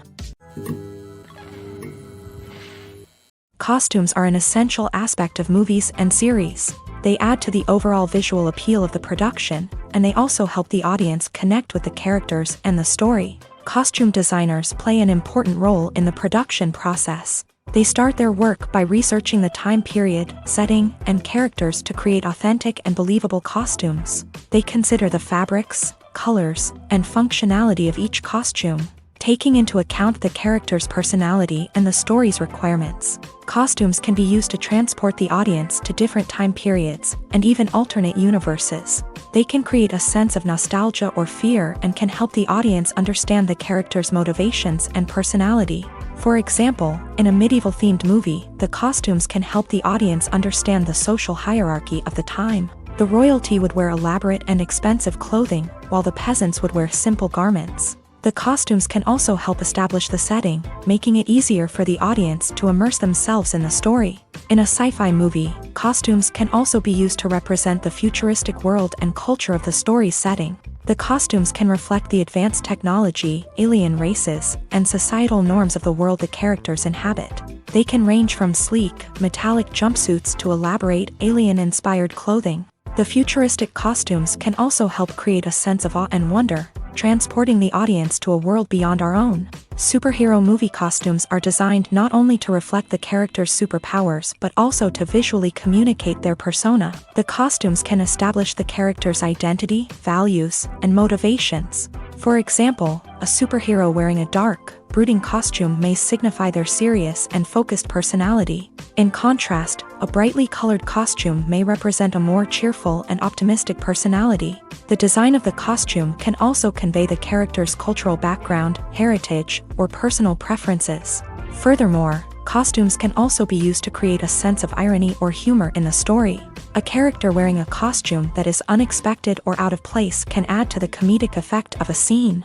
Costumes are an essential aspect of movies and series. They add to the overall visual appeal of the production, and they also help the audience connect with the characters and the story. Costume designers play an important role in the production process. They start their work by researching the time period, setting, and characters to create authentic and believable costumes. They consider the fabrics, colors, and functionality of each costume, taking into account the character's personality and the story's requirements. Costumes can be used to transport the audience to different time periods and even alternate universes. They can create a sense of nostalgia or fear and can help the audience understand the character's motivations and personality. For example, in a medieval-themed movie, the costumes can help the audience understand the social hierarchy of the time. The royalty would wear elaborate and expensive clothing, while the peasants would wear simple garments. The costumes can also help establish the setting, making it easier for the audience to immerse themselves in the story. In a sci-fi movie, costumes can also be used to represent the futuristic world and culture of the story's setting. The costumes can reflect the advanced technology, alien races, and societal norms of the world the characters inhabit. They can range from sleek, metallic jumpsuits to elaborate, alien-inspired clothing. The futuristic costumes can also help create a sense of awe and wonder, transporting the audience to a world beyond our own. Superhero movie costumes are designed not only to reflect the character's superpowers but also to visually communicate their persona. The costumes can establish the character's identity, values, and motivations. For example, a superhero wearing a dark, brooding costume may signify their serious and focused personality. In contrast, a brightly colored costume may represent a more cheerful and optimistic personality. The design of the costume can also convey the character's cultural background, heritage, or personal preferences. Furthermore, costumes can also be used to create a sense of irony or humor in the story. A character wearing a costume that is unexpected or out of place can add to the comedic effect of a scene.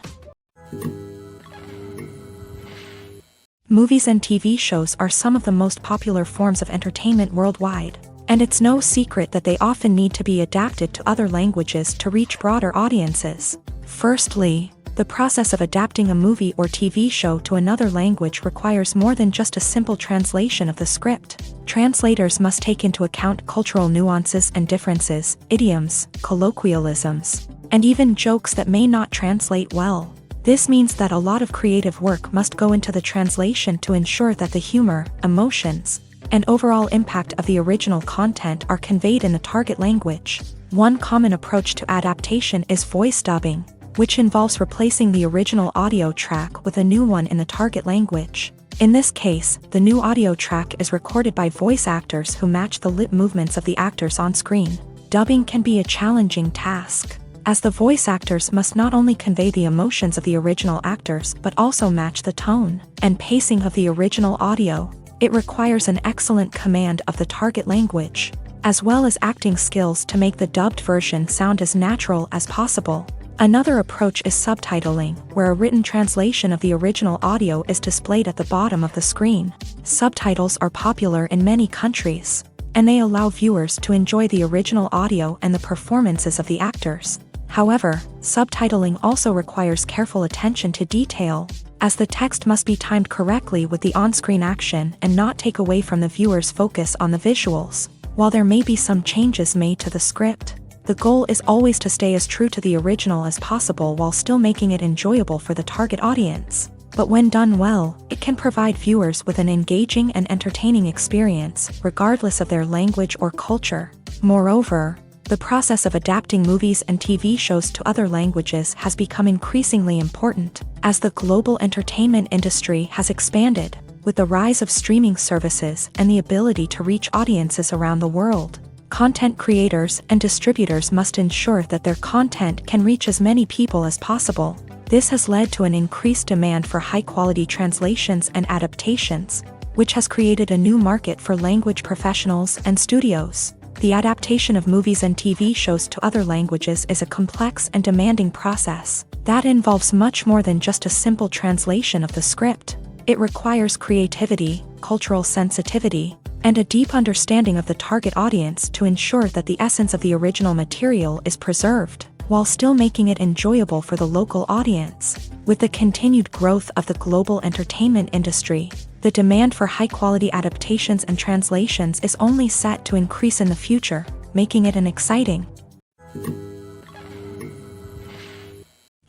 Movies and TV shows are some of the most popular forms of entertainment worldwide, and it's no secret that they often need to be adapted to other languages to reach broader audiences. Firstly, The process of adapting a movie or TV show to another language requires more than just a simple translation of the script. Translators must take into account cultural nuances and differences, idioms, colloquialisms, and even jokes that may not translate well. This means that a lot of creative work must go into the translation to ensure that the humor, emotions, and overall impact of the original content are conveyed in the target language. One common approach to adaptation is voice dubbing, which involves replacing the original audio track with a new one in the target language. In this case, the new audio track is recorded by voice actors who match the lip movements of the actors on screen. Dubbing can be a challenging task, as the voice actors must not only convey the emotions of the original actors but also match the tone and pacing of the original audio. It requires an excellent command of the target language, as well as acting skills to make the dubbed version sound as natural as possible. Another approach is subtitling, where a written translation of the original audio is displayed at the bottom of the screen. Subtitles are popular in many countries, and they allow viewers to enjoy the original audio and the performances of the actors. However, subtitling also requires careful attention to detail, as the text must be timed correctly with the on-screen action and not take away from the viewer's focus on the visuals. While there may be some changes made to the script, the goal is always to stay as true to the original as possible while still making it enjoyable for the target audience. But when done well, it can provide viewers with an engaging and entertaining experience, regardless of their language or culture. Moreover, the process of adapting movies and TV shows to other languages has become increasingly important, as the global entertainment industry has expanded, with the rise of streaming services and the ability to reach audiences around the world. Content creators and distributors must ensure that their content can reach as many people as possible. This has led to an increased demand for high-quality translations and adaptations, which has created a new market for language professionals and studios. The adaptation of movies and TV shows to other languages is a complex and demanding process that involves much more than just a simple translation of the script. It requires creativity, cultural sensitivity, and a deep understanding of the target audience to ensure that the essence of the original material is preserved, while still making it enjoyable for the local audience. With the continued growth of the global entertainment industry, the demand for high-quality adaptations and translations is only set to increase in the future, making it an exciting.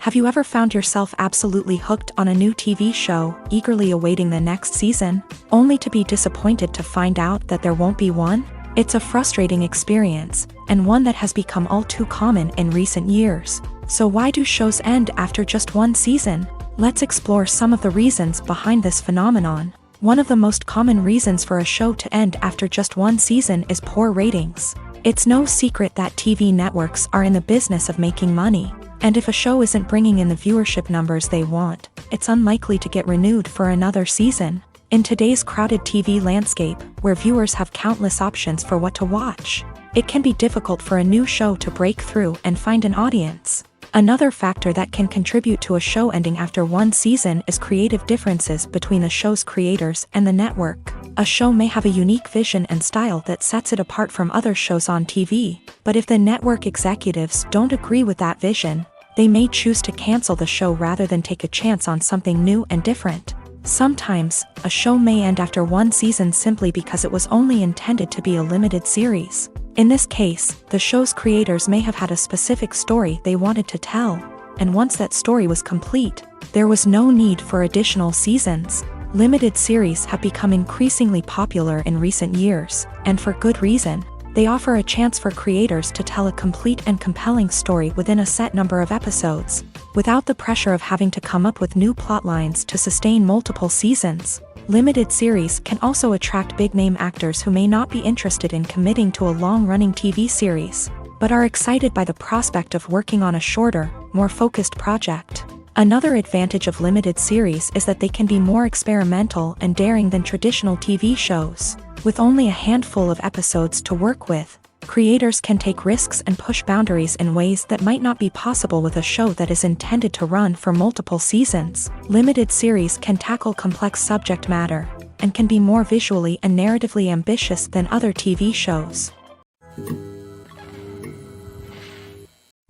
Have you ever found yourself absolutely hooked on a new TV show, eagerly awaiting the next season, only to be disappointed to find out that there won't be one? It's a frustrating experience, and one that has become all too common in recent years. So why do shows end after just one season? Let's explore some of the reasons behind this phenomenon. One of the most common reasons for a show to end after just one season is poor ratings. It's no secret that TV networks are in the business of making money, and if a show isn't bringing in the viewership numbers they want, it's unlikely to get renewed for another season. In today's crowded TV landscape, where viewers have countless options for what to watch, it can be difficult for a new show to break through and find an audience. Another factor that can contribute to a show ending after one season is creative differences between the show's creators and the network. A show may have a unique vision and style that sets it apart from other shows on TV, but if the network executives don't agree with that vision, they may choose to cancel the show rather than take a chance on something new and different. Sometimes, a show may end after one season simply because it was only intended to be a limited series. In this case, the show's creators may have had a specific story they wanted to tell, and once that story was complete, there was no need for additional seasons. Limited series have become increasingly popular in recent years, and for good reason. They offer a chance for creators to tell a complete and compelling story within a set number of episodes, without the pressure of having to come up with new plot lines to sustain multiple seasons. Limited series can also attract big-name actors who may not be interested in committing to a long-running TV series, but are excited by the prospect of working on a shorter, more focused project. Another advantage of limited series is that they can be more experimental and daring than traditional TV shows. With only a handful of episodes to work with, creators can take risks and push boundaries in ways that might not be possible with a show that is intended to run for multiple seasons. Limited series can tackle complex subject matter, and can be more visually and narratively ambitious than other TV shows.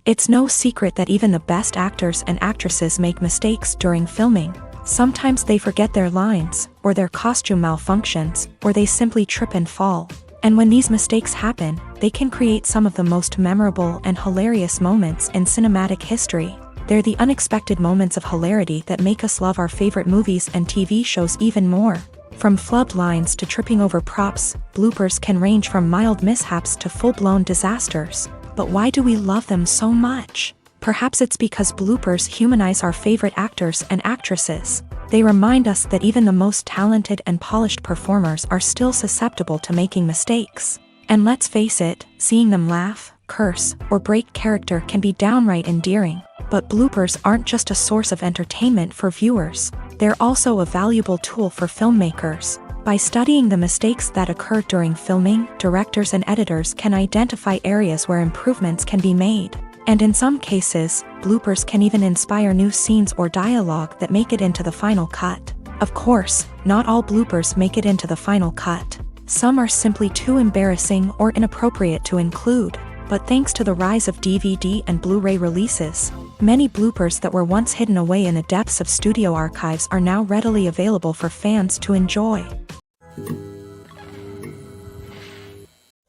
It's no secret that even the best actors and actresses make mistakes during filming. Sometimes they forget their lines, or their costume malfunctions, or they simply trip and fall. And when these mistakes happen, they can create some of the most memorable and hilarious moments in cinematic history. They're the unexpected moments of hilarity that make us love our favorite movies and TV shows even more. From flubbed lines to tripping over props, bloopers can range from mild mishaps to full-blown disasters. But why do we love them so much? Perhaps it's because bloopers humanize our favorite actors and actresses. They remind us that even the most talented and polished performers are still susceptible to making mistakes. And let's face it, seeing them laugh, curse, or break character can be downright endearing. But bloopers aren't just a source of entertainment for viewers. They're also a valuable tool for filmmakers. By studying the mistakes that occur during filming, directors and editors can identify areas where improvements can be made. And in some cases, bloopers can even inspire new scenes or dialogue that make it into the final cut. Of course, not all bloopers make it into the final cut. Some are simply too embarrassing or inappropriate to include. But thanks to the rise of DVD and Blu-ray releases, many bloopers that were once hidden away in the depths of studio archives are now readily available for fans to enjoy.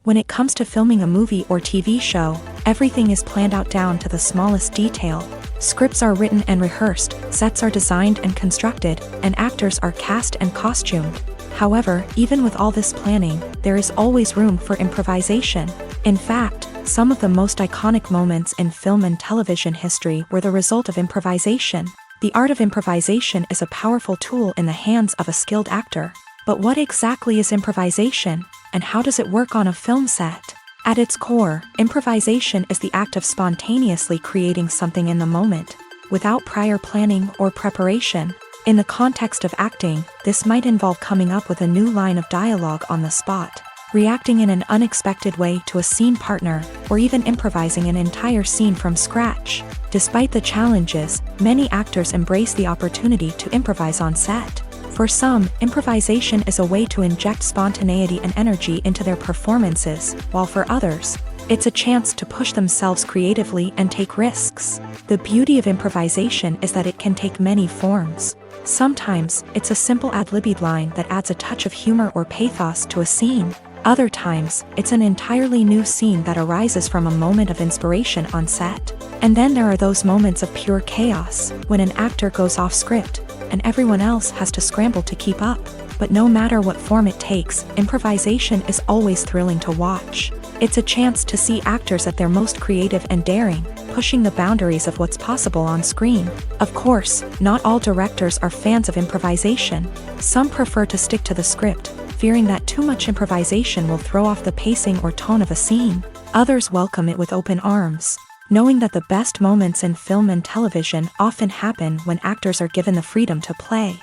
When it comes to filming a movie or TV show, everything is planned out down to the smallest detail. Scripts are written and rehearsed, sets are designed and constructed, and actors are cast and costumed. However, even with all this planning, there is always room for improvisation. In fact, some of the most iconic moments in film and television history were the result of improvisation. The art of improvisation is a powerful tool in the hands of a skilled actor. But what exactly is improvisation, and how does it work on a film set? At its core, improvisation is the act of spontaneously creating something in the moment, without prior planning or preparation. In the context of acting, this might involve coming up with a new line of dialogue on the spot, reacting in an unexpected way to a scene partner, or even improvising an entire scene from scratch. Despite the challenges, many actors embrace the opportunity to improvise on set. For some, improvisation is a way to inject spontaneity and energy into their performances, while for others, it's a chance to push themselves creatively and take risks. The beauty of improvisation is that it can take many forms. Sometimes, it's a simple ad-libbed line that adds a touch of humor or pathos to a scene. Other times, it's an entirely new scene that arises from a moment of inspiration on set. And then there are those moments of pure chaos, when an actor goes off script, and everyone else has to scramble to keep up. But no matter what form it takes, improvisation is always thrilling to watch. It's a chance to see actors at their most creative and daring, pushing the boundaries of what's possible on screen. Of course, not all directors are fans of improvisation. Some prefer to stick to the script, fearing that too much improvisation will throw off the pacing or tone of a scene. Others welcome it with open arms, knowing that the best moments in film and television often happen when actors are given the freedom to play.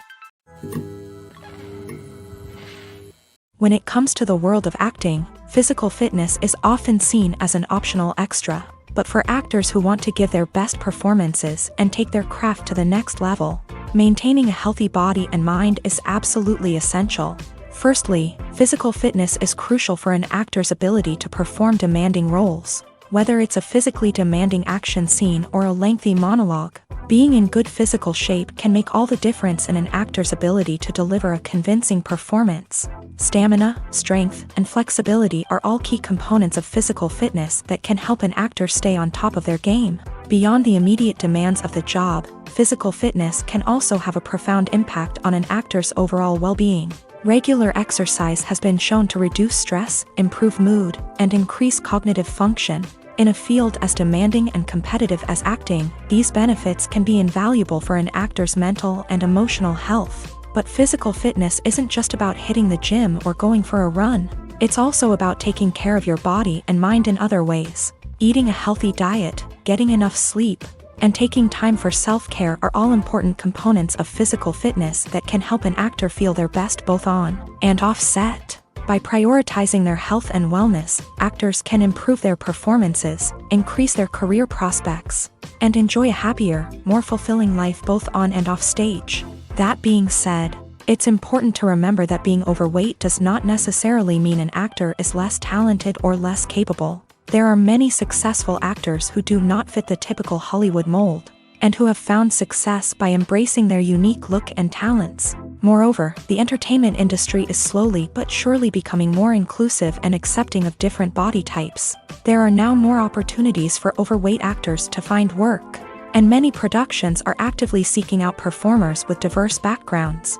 When it comes to the world of acting, physical fitness is often seen as an optional extra. But for actors who want to give their best performances and take their craft to the next level, maintaining a healthy body and mind is absolutely essential. Firstly, physical fitness is crucial for an actor's ability to perform demanding roles. Whether it's a physically demanding action scene or a lengthy monologue, being in good physical shape can make all the difference in an actor's ability to deliver a convincing performance. Stamina, strength, and flexibility are all key components of physical fitness that can help an actor stay on top of their game. Beyond the immediate demands of the job, physical fitness can also have a profound impact on an actor's overall well-being. Regular exercise has been shown to reduce stress, improve mood, and increase cognitive function. In a field as demanding and competitive as acting, these benefits can be invaluable for an actor's mental and emotional health. But physical fitness isn't just about hitting the gym or going for a run. It's also about taking care of your body and mind in other ways. Eating a healthy diet, getting enough sleep, and taking time for self-care are all important components of physical fitness that can help an actor feel their best both on and off set. By prioritizing their health and wellness, actors can improve their performances, increase their career prospects, and enjoy a happier, more fulfilling life both on and off stage. That being said, it's important to remember that being overweight does not necessarily mean an actor is less talented or less capable. There are many successful actors who do not fit the typical Hollywood mold, and who have found success by embracing their unique look and talents. Moreover, the entertainment industry is slowly but surely becoming more inclusive and accepting of different body types. There are now more opportunities for overweight actors to find work, and many productions are actively seeking out performers with diverse backgrounds.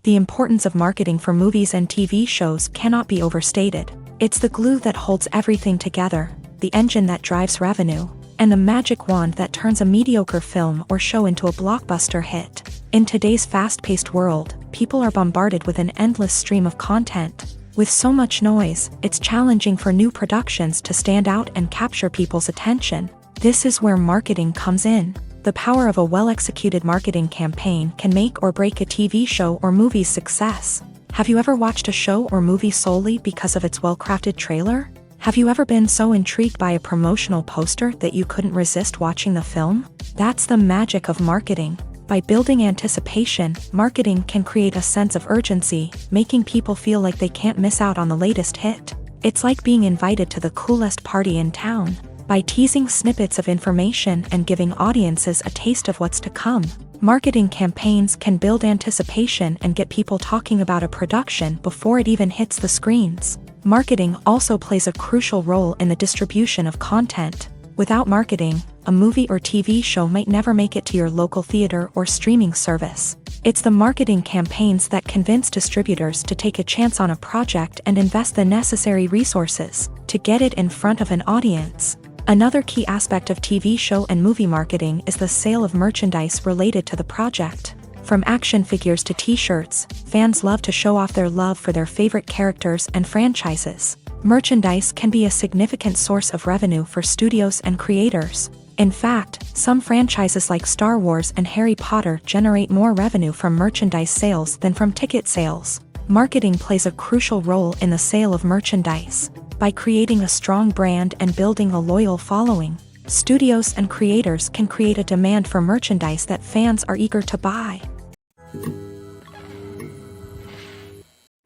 The importance of marketing for movies and TV shows cannot be overstated. It's the glue that holds everything together, the engine that drives revenue, and the magic wand that turns a mediocre film or show into a blockbuster hit. In today's fast-paced world, people are bombarded with an endless stream of content. With so much noise, it's challenging for new productions to stand out and capture people's attention. This is where marketing comes in. The power of a well-executed marketing campaign can make or break a TV show or movie's success. Have you ever watched a show or movie solely because of its well-crafted trailer? Have you ever been so intrigued by a promotional poster that you couldn't resist watching the film? That's the magic of marketing. By building anticipation, marketing can create a sense of urgency, making people feel like they can't miss out on the latest hit. It's like being invited to the coolest party in town. By teasing snippets of information and giving audiences a taste of what's to come, marketing campaigns can build anticipation and get people talking about a production before it even hits the screens. Marketing also plays a crucial role in the distribution of content. Without marketing, a movie or TV show might never make it to your local theater or streaming service. It's the marketing campaigns that convince distributors to take a chance on a project and invest the necessary resources to get it in front of an audience. Another key aspect of TV show and movie marketing is the sale of merchandise related to the project. From action figures to t-shirts, fans love to show off their love for their favorite characters and franchises. Merchandise can be a significant source of revenue for studios and creators. In fact, some franchises like Star Wars and Harry Potter generate more revenue from merchandise sales than from ticket sales. Marketing plays a crucial role in the sale of merchandise. By creating a strong brand and building a loyal following, studios and creators can create a demand for merchandise that fans are eager to buy.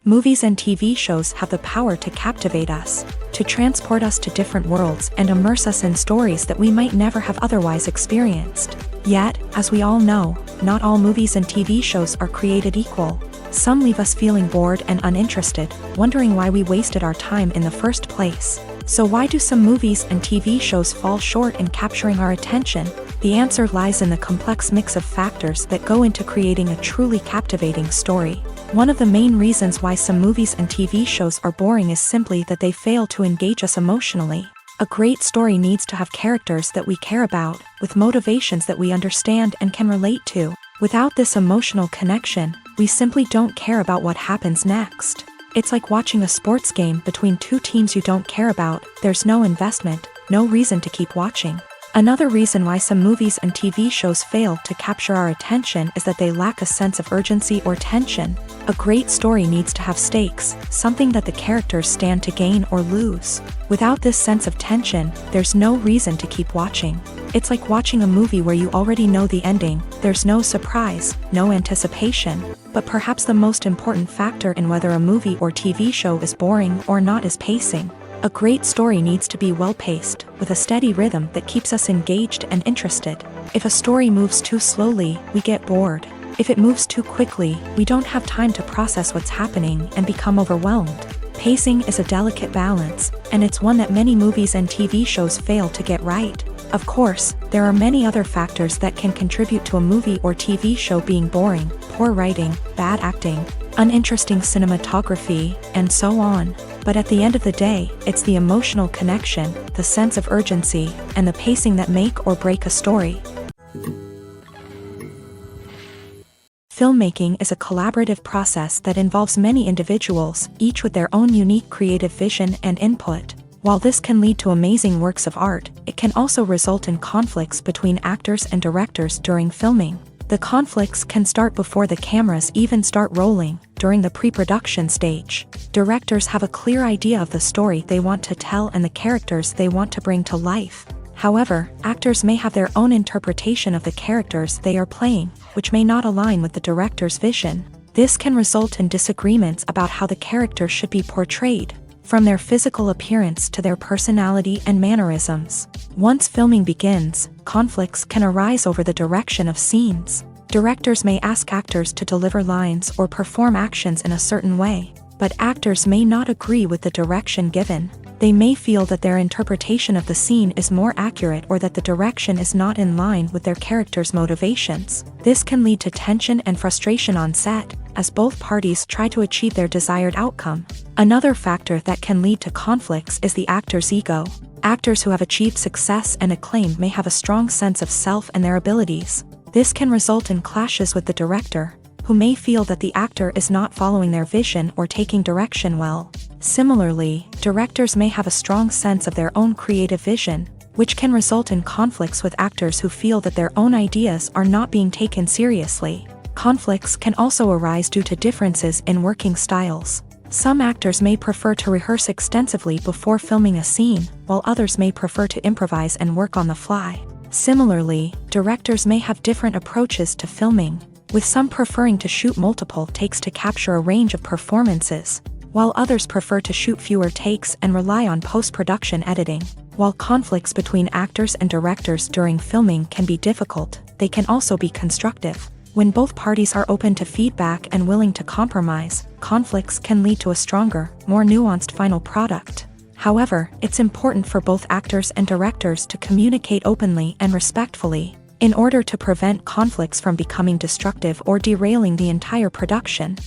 Movies and TV shows have the power to captivate us, to transport us to different worlds and immerse us in stories that we might never have otherwise experienced. Yet, as we all know, not all movies and TV shows are created equal. Some leave us feeling bored and uninterested, wondering why we wasted our time in the first place. So why do some movies and TV shows fall short in capturing our attention? The answer lies in the complex mix of factors that go into creating a truly captivating story. One of the main reasons why some movies and TV shows are boring is simply that they fail to engage us emotionally. A great story needs to have characters that we care about, with motivations that we understand and can relate to. Without this emotional connection, we simply don't care about what happens next. It's like watching a sports game between two teams you don't care about. There's no investment, no reason to keep watching. Another reason why some movies and TV shows fail to capture our attention is that they lack a sense of urgency or tension. A great story needs to have stakes, something that the characters stand to gain or lose. Without this sense of tension, there's no reason to keep watching. It's like watching a movie where you already know the ending. There's no surprise, no anticipation. But perhaps the most important factor in whether a movie or TV show is boring or not is pacing. A great story needs to be well-paced, with a steady rhythm that keeps us engaged and interested. If a story moves too slowly, we get bored. If it moves too quickly, we don't have time to process what's happening and become overwhelmed. Pacing is a delicate balance, and it's one that many movies and TV shows fail to get right. Of course, there are many other factors that can contribute to a movie or TV show being boring: poor writing, bad acting, uninteresting cinematography, and so on. But at the end of the day, it's the emotional connection, the sense of urgency, and the pacing that make or break a story. Filmmaking is a collaborative process that involves many individuals, each with their own unique creative vision and input. While this can lead to amazing works of art, it can also result in conflicts between actors and directors during filming. The conflicts can start before the cameras even start rolling, during the pre-production stage. Directors have a clear idea of the story they want to tell and the characters they want to bring to life. However, actors may have their own interpretation of the characters they are playing, which may not align with the director's vision. This can result in disagreements about how the character should be portrayed, from their physical appearance to their personality and mannerisms. Once filming begins, conflicts can arise over the direction of scenes. Directors may ask actors to deliver lines or perform actions in a certain way, but actors may not agree with the direction given. They may feel that their interpretation of the scene is more accurate or that the direction is not in line with their character's motivations. This can lead to tension and frustration on set, as both parties try to achieve their desired outcome. Another factor that can lead to conflicts is the actor's ego. Actors who have achieved success and acclaim may have a strong sense of self and their abilities. This can result in clashes with the director, who may feel that the actor is not following their vision or taking direction well. Similarly, directors may have a strong sense of their own creative vision, which can result in conflicts with actors who feel that their own ideas are not being taken seriously. Conflicts can also arise due to differences in working styles. Some actors may prefer to rehearse extensively before filming a scene, while others may prefer to improvise and work on the fly. Similarly, directors may have different approaches to filming, with some preferring to shoot multiple takes to capture a range of performances, while others prefer to shoot fewer takes and rely on post-production editing. While conflicts between actors and directors during filming can be difficult, they can also be constructive. When both parties are open to feedback and willing to compromise, conflicts can lead to a stronger, more nuanced final product. However, it's important for both actors and directors to communicate openly and respectfully, in order to prevent conflicts from becoming destructive or derailing the entire production.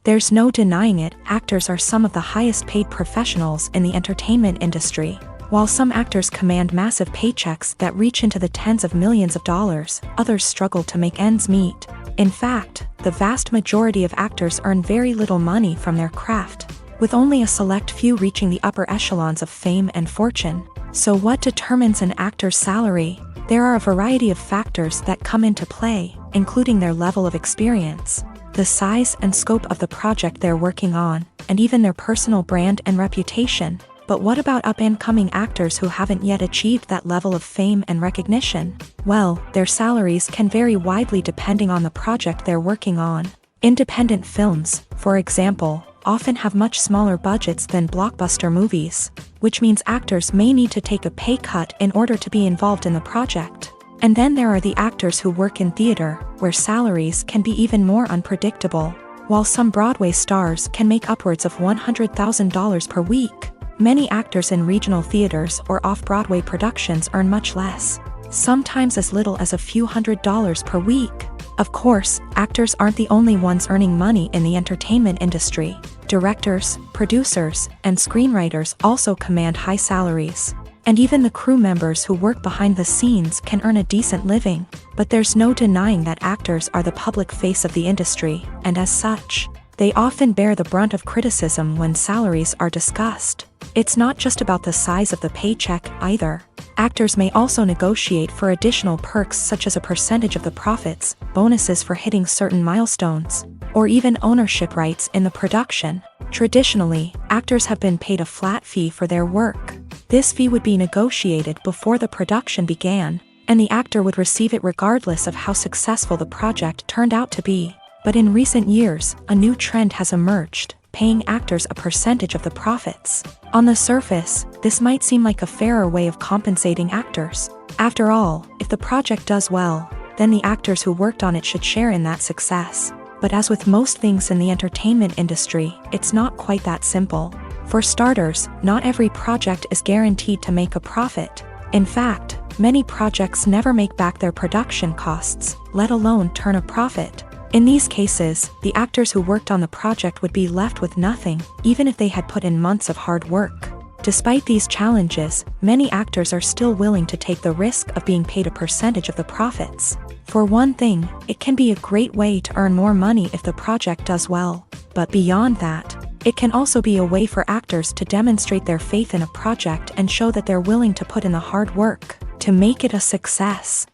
There's no denying it, actors are some of the highest paid professionals in the entertainment industry. While some actors command massive paychecks that reach into the tens of millions of dollars, others struggle to make ends meet. In fact, the vast majority of actors earn very little money from their craft, with only a select few reaching the upper echelons of fame and fortune. So what determines an actor's salary? There are a variety of factors that come into play, including their level of experience, the size and scope of the project they're working on, and even their personal brand and reputation. But what about up-and-coming actors who haven't yet achieved that level of fame and recognition? Well, their salaries can vary widely depending on the project they're working on. Independent films, for example, often have much smaller budgets than blockbuster movies, which means actors may need to take a pay cut in order to be involved in the project. And then there are the actors who work in theater, where salaries can be even more unpredictable. While some Broadway stars can make upwards of $100,000 per week, many actors in regional theaters or off-Broadway productions earn much less, sometimes as little as a few $100s per week. Of course, actors aren't the only ones earning money in the entertainment industry. Directors, producers, and screenwriters also command high salaries. And even the crew members who work behind the scenes can earn a decent living. But there's no denying that actors are the public face of the industry, and as such, they often bear the brunt of criticism when salaries are discussed. It's not just about the size of the paycheck, either. Actors may also negotiate for additional perks such as a percentage of the profits, bonuses for hitting certain milestones, or even ownership rights in the production. Traditionally, actors have been paid a flat fee for their work. This fee would be negotiated before the production began, and the actor would receive it regardless of how successful the project turned out to be. But in recent years, a new trend has emerged, paying actors a percentage of the profits. On the surface, this might seem like a fairer way of compensating actors. After all, if the project does well, then the actors who worked on it should share in that success. But as with most things in the entertainment industry, it's not quite that simple. For starters, not every project is guaranteed to make a profit. In fact, many projects never make back their production costs, let alone turn a profit. In these cases, the actors who worked on the project would be left with nothing, even if they had put in months of hard work. Despite these challenges, many actors are still willing to take the risk of being paid a percentage of the profits. For one thing, it can be a great way to earn more money if the project does well. But beyond that, it can also be a way for actors to demonstrate their faith in a project and show that they're willing to put in the hard work to make it a success.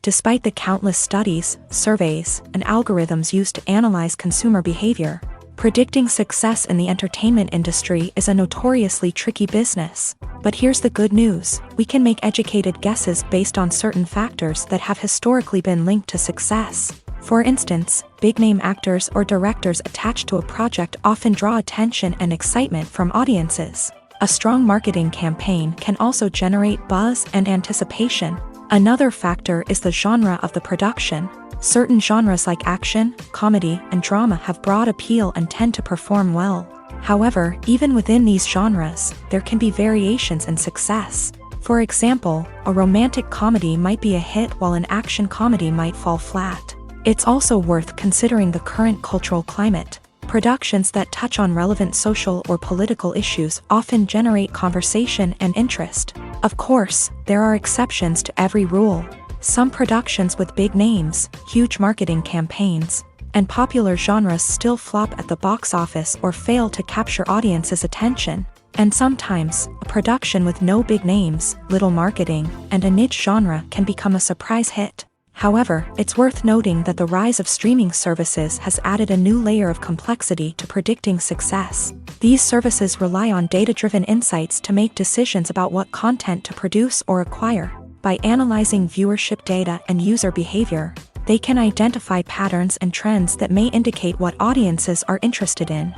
Despite the countless studies, surveys, and algorithms used to analyze consumer behavior, Predicting success in the entertainment industry is a notoriously tricky business. But here's the good news: we can make educated guesses based on certain factors that have historically been linked to success. For instance, big-name actors or directors attached to a project often draw attention and excitement from audiences. A strong marketing campaign can also generate buzz and anticipation. Another factor is the genre of the production. Certain genres like action, comedy, and drama have broad appeal and tend to perform well. However, even within these genres, there can be variations in success. For example, a romantic comedy might be a hit while an action comedy might fall flat. It's also worth considering the current cultural climate. Productions that touch on relevant social or political issues often generate conversation and interest. Of course, there are exceptions to every rule. Some productions with big names, huge marketing campaigns, and popular genres still flop at the box office or fail to capture audiences' attention. And sometimes, a production with no big names, little marketing, and a niche genre can become a surprise hit. However, it's worth noting that the rise of streaming services has added a new layer of complexity to predicting success. These services rely on data-driven insights to make decisions about what content to produce or acquire. By analyzing viewership data and user behavior, they can identify patterns and trends that may indicate what audiences are interested in.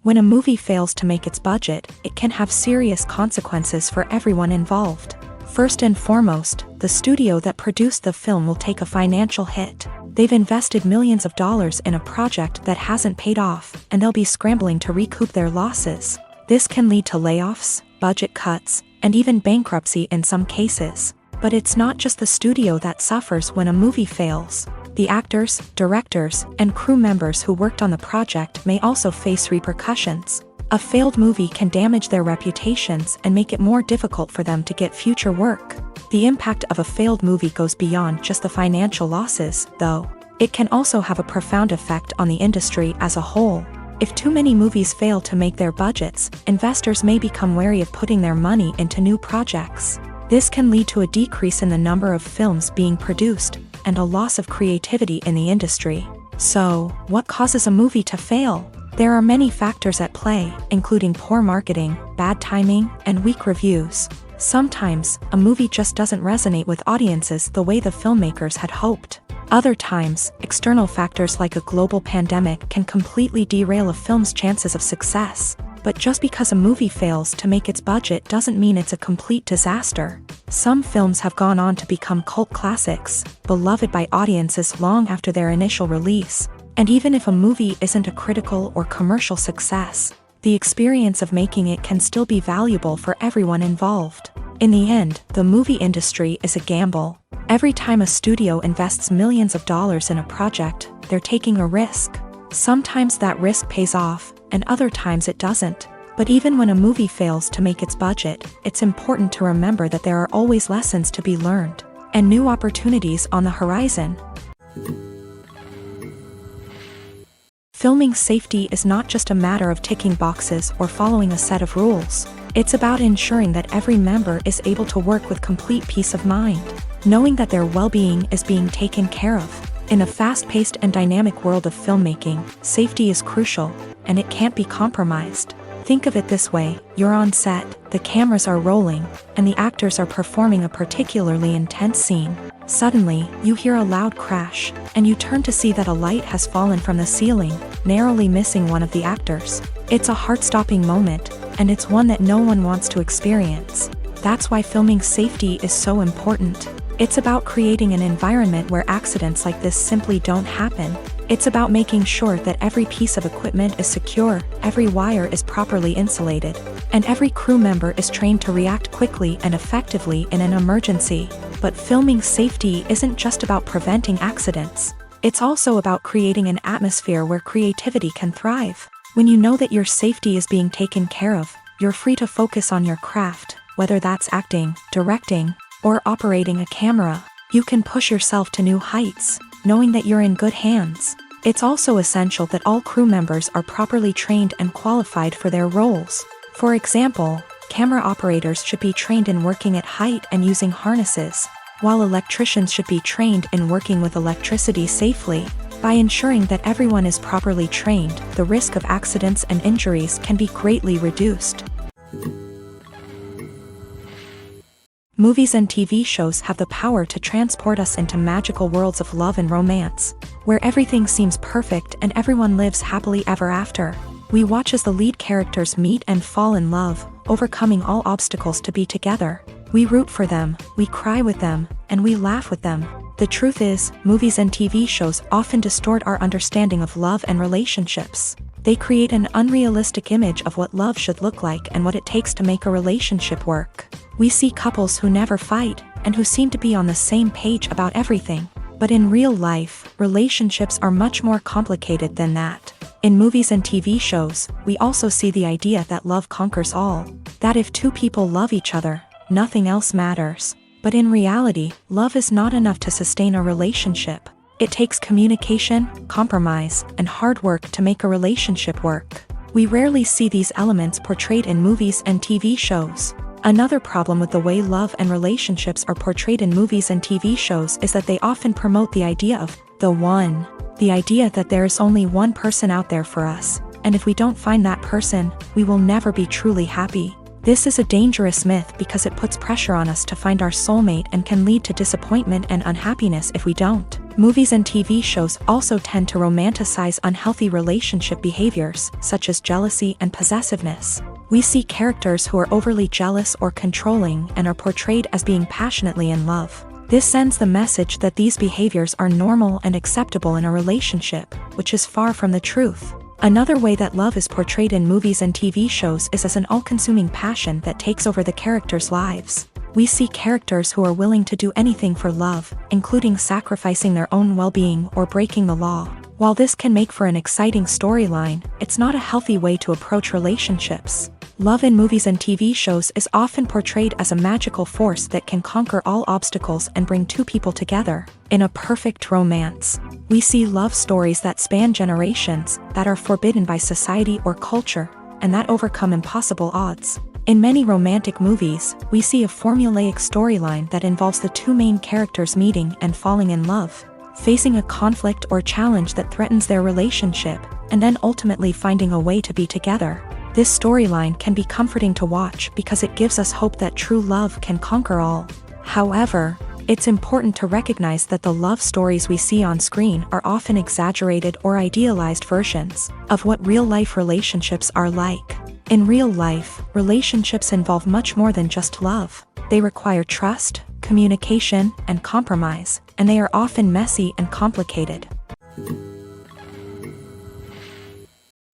When a movie fails to make its budget, it can have serious consequences for everyone involved. First and foremost, the studio that produced the film will take a financial hit. They've invested millions of dollars in a project that hasn't paid off, and they'll be scrambling to recoup their losses. This can lead to layoffs, budget cuts, and even bankruptcy in some cases. But it's not just the studio that suffers when a movie fails. The actors, directors, and crew members who worked on the project may also face repercussions. A failed movie can damage their reputations and make it more difficult for them to get future work. The impact of a failed movie goes beyond just the financial losses, though. It can also have a profound effect on the industry as a whole. If too many movies fail to make their budgets, investors may become wary of putting their money into new projects. This can lead to a decrease in the number of films being produced, and a loss of creativity in the industry. So, what causes a movie to fail? There are many factors at play, including poor marketing, bad timing, and weak reviews. Sometimes, a movie just doesn't resonate with audiences the way the filmmakers had hoped. Other times, external factors like a global pandemic can completely derail a film's chances of success. But just because a movie fails to make its budget doesn't mean it's a complete disaster. Some films have gone on to become cult classics, beloved by audiences long after their initial release. And even if a movie isn't a critical or commercial success, the experience of making it can still be valuable for everyone involved. In the end, the movie industry is a gamble. Every time a studio invests millions of dollars in a project, they're taking a risk. Sometimes that risk pays off, and other times it doesn't. But even when a movie fails to make its budget, it's important to remember that there are always lessons to be learned, and new opportunities on the horizon. Filming safety is not just a matter of ticking boxes or following a set of rules. It's about ensuring that every member is able to work with complete peace of mind, knowing that their well-being is being taken care of. In a fast-paced and dynamic world of filmmaking, safety is crucial, and it can't be compromised. Think of it this way: you're on set, the cameras are rolling, and the actors are performing a particularly intense scene. Suddenly, you hear a loud crash, and you turn to see that a light has fallen from the ceiling, narrowly missing one of the actors. It's a heart-stopping moment, and it's one that no one wants to experience. That's why filming safety is so important. It's about creating an environment where accidents like this simply don't happen. It's about making sure that every piece of equipment is secure, every wire is properly insulated, and every crew member is trained to react quickly and effectively in an emergency. But filming safety isn't just about preventing accidents. It's also about creating an atmosphere where creativity can thrive. When you know that your safety is being taken care of, you're free to focus on your craft, whether that's acting, directing, or operating a camera. You can push yourself to new heights, knowing that you're in good hands. It's also essential that all crew members are properly trained and qualified for their roles. For example, camera operators should be trained in working at height and using harnesses, while electricians should be trained in working with electricity safely. By ensuring that everyone is properly trained, the risk of accidents and injuries can be greatly reduced. Movies and TV shows have the power to transport us into magical worlds of love and romance, where everything seems perfect and everyone lives happily ever after. We watch as the lead characters meet and fall in love, overcoming all obstacles to be together. We root for them, we cry with them, and we laugh with them. The truth is, movies and TV shows often distort our understanding of love and relationships. They create an unrealistic image of what love should look like and what it takes to make a relationship work. We see couples who never fight, and who seem to be on the same page about everything. But in real life, relationships are much more complicated than that. In movies and TV shows, we also see the idea that love conquers all. That if two people love each other, nothing else matters. But in reality, love is not enough to sustain a relationship. It takes communication, compromise, and hard work to make a relationship work. We rarely see these elements portrayed in movies and TV shows. Another problem with the way love and relationships are portrayed in movies and TV shows is that they often promote the idea of the one. The idea that there is only one person out there for us, and if we don't find that person, we will never be truly happy. This is a dangerous myth because it puts pressure on us to find our soulmate and can lead to disappointment and unhappiness if we don't. Movies and TV shows also tend to romanticize unhealthy relationship behaviors, such as jealousy and possessiveness. We see characters who are overly jealous or controlling and are portrayed as being passionately in love. This sends the message that these behaviors are normal and acceptable in a relationship, which is far from the truth. Another way that love is portrayed in movies and TV shows is as an all-consuming passion that takes over the characters' lives. We see characters who are willing to do anything for love, including sacrificing their own well-being or breaking the law. While this can make for an exciting storyline, it's not a healthy way to approach relationships. Love in movies and TV shows is often portrayed as a magical force that can conquer all obstacles and bring two people together in a perfect romance. We see love stories that span generations, that are forbidden by society or culture, and that overcome impossible odds. In many romantic movies, we see a formulaic storyline that involves the two main characters meeting and falling in love, facing a conflict or challenge that threatens their relationship, and then ultimately finding a way to be together. This storyline can be comforting to watch because it gives us hope that true love can conquer all. However, it's important to recognize that the love stories we see on screen are often exaggerated or idealized versions of what real-life relationships are like. In real life, relationships involve much more than just love. They require trust, communication, and compromise, and they are often messy and complicated.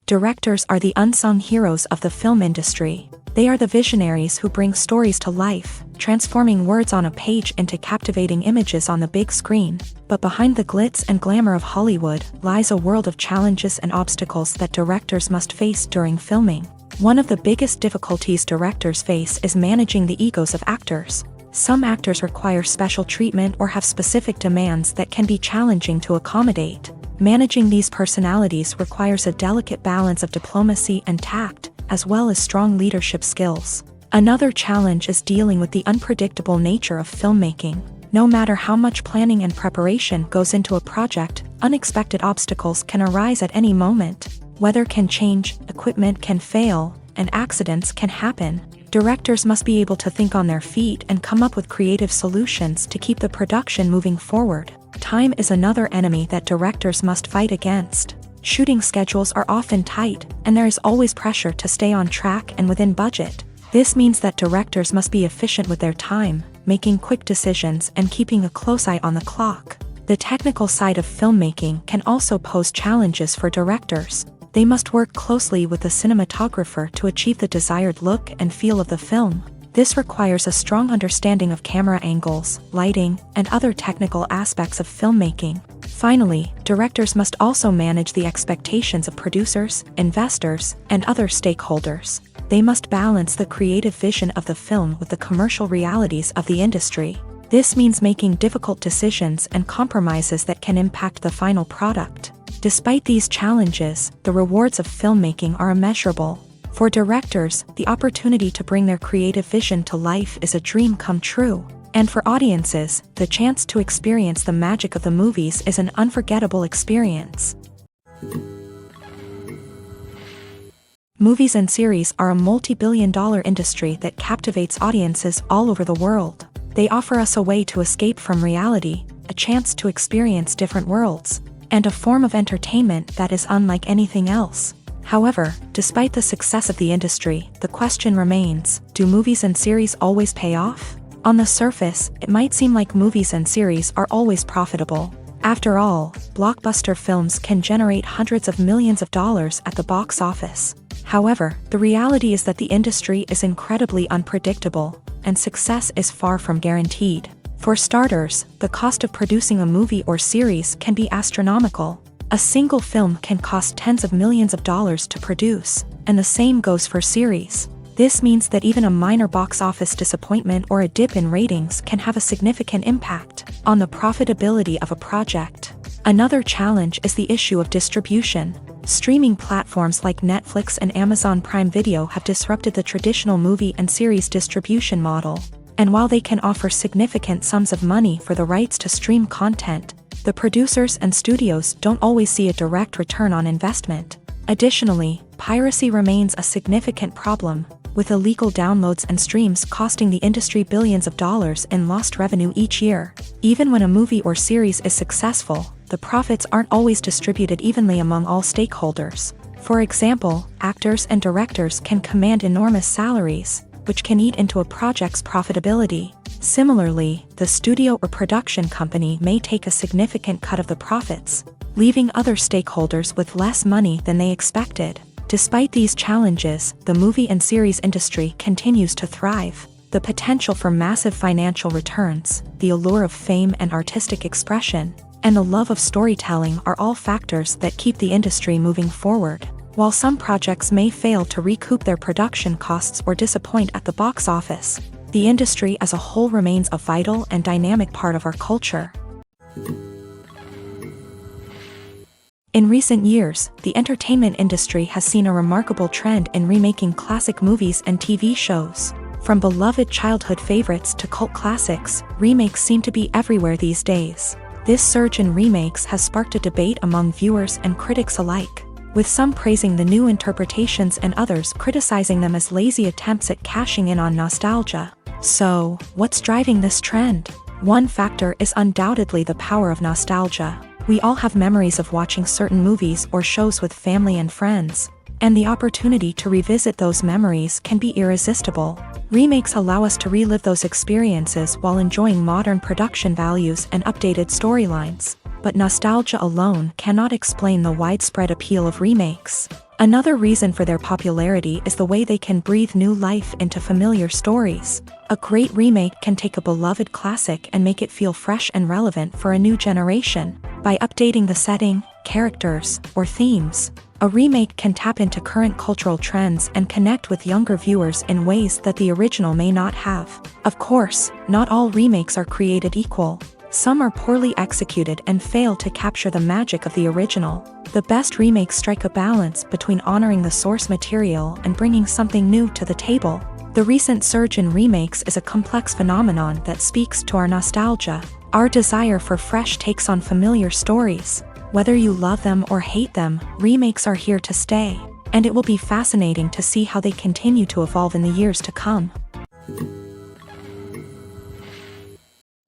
Directors are the unsung heroes of the film industry. They are the visionaries who bring stories to life, transforming words on a page into captivating images on the big screen. But behind the glitz and glamour of Hollywood lies a world of challenges and obstacles that directors must face during filming. One of the biggest difficulties directors face is managing the egos of actors. Some actors require special treatment or have specific demands that can be challenging to accommodate. Managing these personalities requires a delicate balance of diplomacy and tact, as well as strong leadership skills. Another challenge is dealing with the unpredictable nature of filmmaking. No matter how much planning and preparation goes into a project, unexpected obstacles can arise at any moment. Weather can change, equipment can fail, and accidents can happen. Directors must be able to think on their feet and come up with creative solutions to keep the production moving forward. Time is another enemy that directors must fight against. Shooting schedules are often tight, and there is always pressure to stay on track and within budget. This means that directors must be efficient with their time, making quick decisions and keeping a close eye on the clock. The technical side of filmmaking can also pose challenges for directors. They must work closely with the cinematographer to achieve the desired look and feel of the film. This requires a strong understanding of camera angles, lighting, and other technical aspects of filmmaking. Finally, directors must also manage the expectations of producers, investors, and other stakeholders. They must balance the creative vision of the film with the commercial realities of the industry. This means making difficult decisions and compromises that can impact the final product. Despite these challenges, the rewards of filmmaking are immeasurable. For directors, the opportunity to bring their creative vision to life is a dream come true. And for audiences, the chance to experience the magic of the movies is an unforgettable experience. Movies and series are a multi-billion-dollar industry that captivates audiences all over the world. They offer us a way to escape from reality, a chance to experience different worlds, and a form of entertainment that is unlike anything else. However, despite the success of the industry, the question remains, do movies and series always pay off? On the surface, it might seem like movies and series are always profitable. After all, blockbuster films can generate hundreds of millions of dollars at the box office. However, the reality is that the industry is incredibly unpredictable, and success is far from guaranteed. For starters, the cost of producing a movie or series can be astronomical. A single film can cost tens of millions of dollars to produce, and the same goes for series. This means that even a minor box office disappointment or a dip in ratings can have a significant impact on the profitability of a project. Another challenge is the issue of distribution. Streaming platforms like Netflix and Amazon Prime Video have disrupted the traditional movie and series distribution model. And while they can offer significant sums of money for the rights to stream content, the producers and studios don't always see a direct return on investment. Additionally, piracy remains a significant problem, with illegal downloads and streams costing the industry billions of dollars in lost revenue each year. Even when a movie or series is successful, the profits aren't always distributed evenly among all stakeholders. For example, actors and directors can command enormous salaries, which can eat into a project's profitability. Similarly, the studio or production company may take a significant cut of the profits, leaving other stakeholders with less money than they expected. Despite these challenges, the movie and series industry continues to thrive. The potential for massive financial returns, the allure of fame and artistic expression, and the love of storytelling are all factors that keep the industry moving forward. While some projects may fail to recoup their production costs or disappoint at the box office, the industry as a whole remains a vital and dynamic part of our culture. In recent years, the entertainment industry has seen a remarkable trend in remaking classic movies and TV shows. From beloved childhood favorites to cult classics, remakes seem to be everywhere these days. This surge in remakes has sparked a debate among viewers and critics alike, with some praising the new interpretations and others criticizing them as lazy attempts at cashing in on nostalgia. So, what's driving this trend? One factor is undoubtedly the power of nostalgia. We all have memories of watching certain movies or shows with family and friends, and the opportunity to revisit those memories can be irresistible. Remakes allow us to relive those experiences while enjoying modern production values and updated storylines. But nostalgia alone cannot explain the widespread appeal of remakes. Another reason for their popularity is the way they can breathe new life into familiar stories. A great remake can take a beloved classic and make it feel fresh and relevant for a new generation. By updating the setting, characters, or themes, a remake can tap into current cultural trends and connect with younger viewers in ways that the original may not have. Of course, not all remakes are created equal. Some are poorly executed and fail to capture the magic of the original. The best remakes strike a balance between honoring the source material and bringing something new to the table. The recent surge in remakes is a complex phenomenon that speaks to our nostalgia, our desire for fresh takes on familiar stories. Whether you love them or hate them, remakes are here to stay, and it will be fascinating to see how they continue to evolve in the years to come.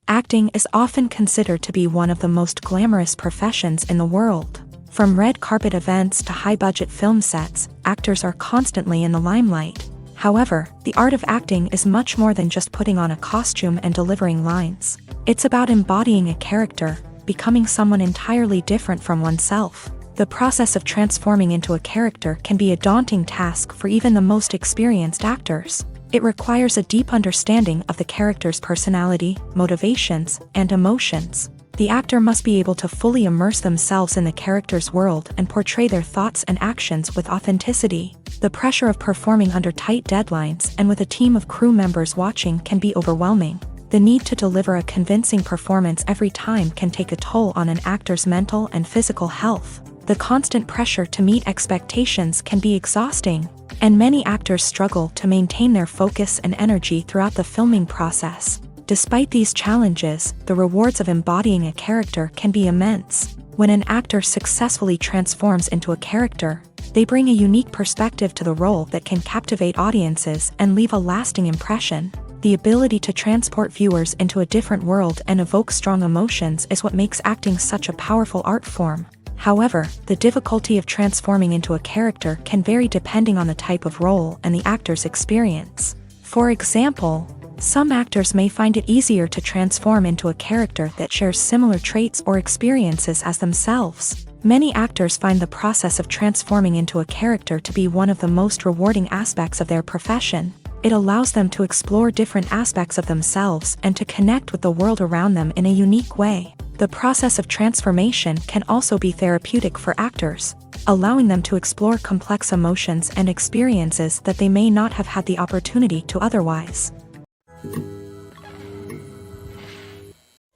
Acting is often considered to be one of the most glamorous professions in the world. From red carpet events to high-budget film sets, actors are constantly in the limelight. However, the art of acting is much more than just putting on a costume and delivering lines. It's about embodying a character, becoming someone entirely different from oneself. The process of transforming into a character can be a daunting task for even the most experienced actors. It requires a deep understanding of the character's personality, motivations, and emotions. The actor must be able to fully immerse themselves in the character's world and portray their thoughts and actions with authenticity. The pressure of performing under tight deadlines and with a team of crew members watching can be overwhelming. The need to deliver a convincing performance every time can take a toll on an actor's mental and physical health. The constant pressure to meet expectations can be exhausting, and many actors struggle to maintain their focus and energy throughout the filming process. Despite these challenges, the rewards of embodying a character can be immense. When an actor successfully transforms into a character, they bring a unique perspective to the role that can captivate audiences and leave a lasting impression. The ability to transport viewers into a different world and evoke strong emotions is what makes acting such a powerful art form. However, the difficulty of transforming into a character can vary depending on the type of role and the actor's experience. For example, some actors may find it easier to transform into a character that shares similar traits or experiences as themselves. Many actors find the process of transforming into a character to be one of the most rewarding aspects of their profession. It allows them to explore different aspects of themselves and to connect with the world around them in a unique way. The process of transformation can also be therapeutic for actors, allowing them to explore complex emotions and experiences that they may not have had the opportunity to otherwise.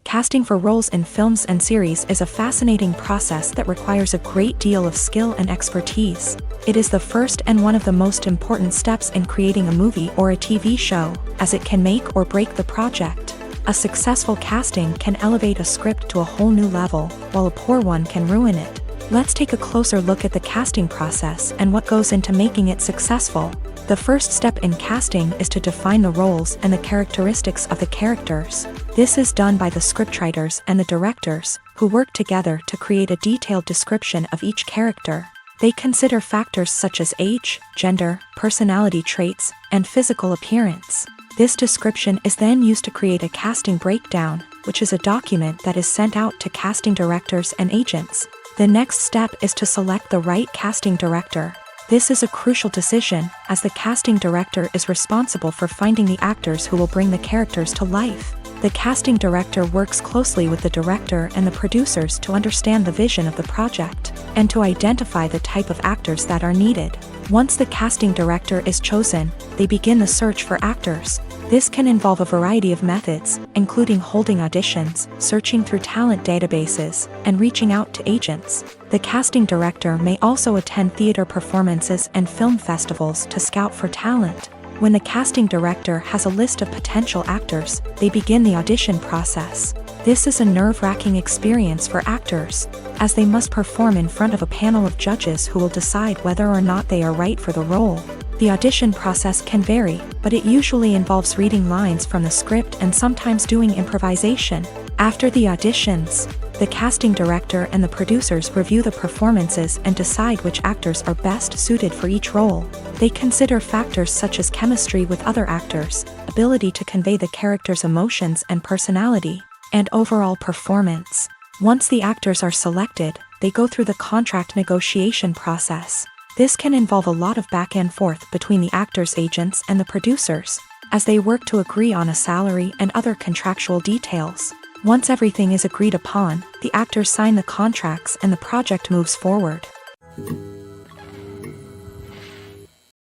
Casting for roles in films and series is a fascinating process that requires a great deal of skill and expertise. It is the first and one of the most important steps in creating a movie or a TV show, as it can make or break the project. A successful casting can elevate a script to a whole new level, while a poor one can ruin it. Let's take a closer look at the casting process and what goes into making it successful. The first step in casting is to define the roles and the characteristics of the characters. This is done by the scriptwriters and the directors, who work together to create a detailed description of each character. They consider factors such as age, gender, personality traits, and physical appearance. This description is then used to create a casting breakdown, which is a document that is sent out to casting directors and agents. The next step is to select the right casting director. This is a crucial decision, as the casting director is responsible for finding the actors who will bring the characters to life. The casting director works closely with the director and the producers to understand the vision of the project, and to identify the type of actors that are needed. Once the casting director is chosen, they begin the search for actors. This can involve a variety of methods, including holding auditions, searching through talent databases, and reaching out to agents. The casting director may also attend theater performances and film festivals to scout for talent. When the casting director has a list of potential actors, they begin the audition process. This is a nerve-wracking experience for actors, as they must perform in front of a panel of judges who will decide whether or not they are right for the role. The audition process can vary, but it usually involves reading lines from the script and sometimes doing improvisation. After the auditions, the casting director and the producers review the performances and decide which actors are best suited for each role. They consider factors such as chemistry with other actors, ability to convey the character's emotions and personality, and overall performance. Once the actors are selected, they go through the contract negotiation process. This can involve a lot of back and forth between the actors' agents and the producers, as they work to agree on a salary and other contractual details. Once everything is agreed upon, the actors sign the contracts and the project moves forward.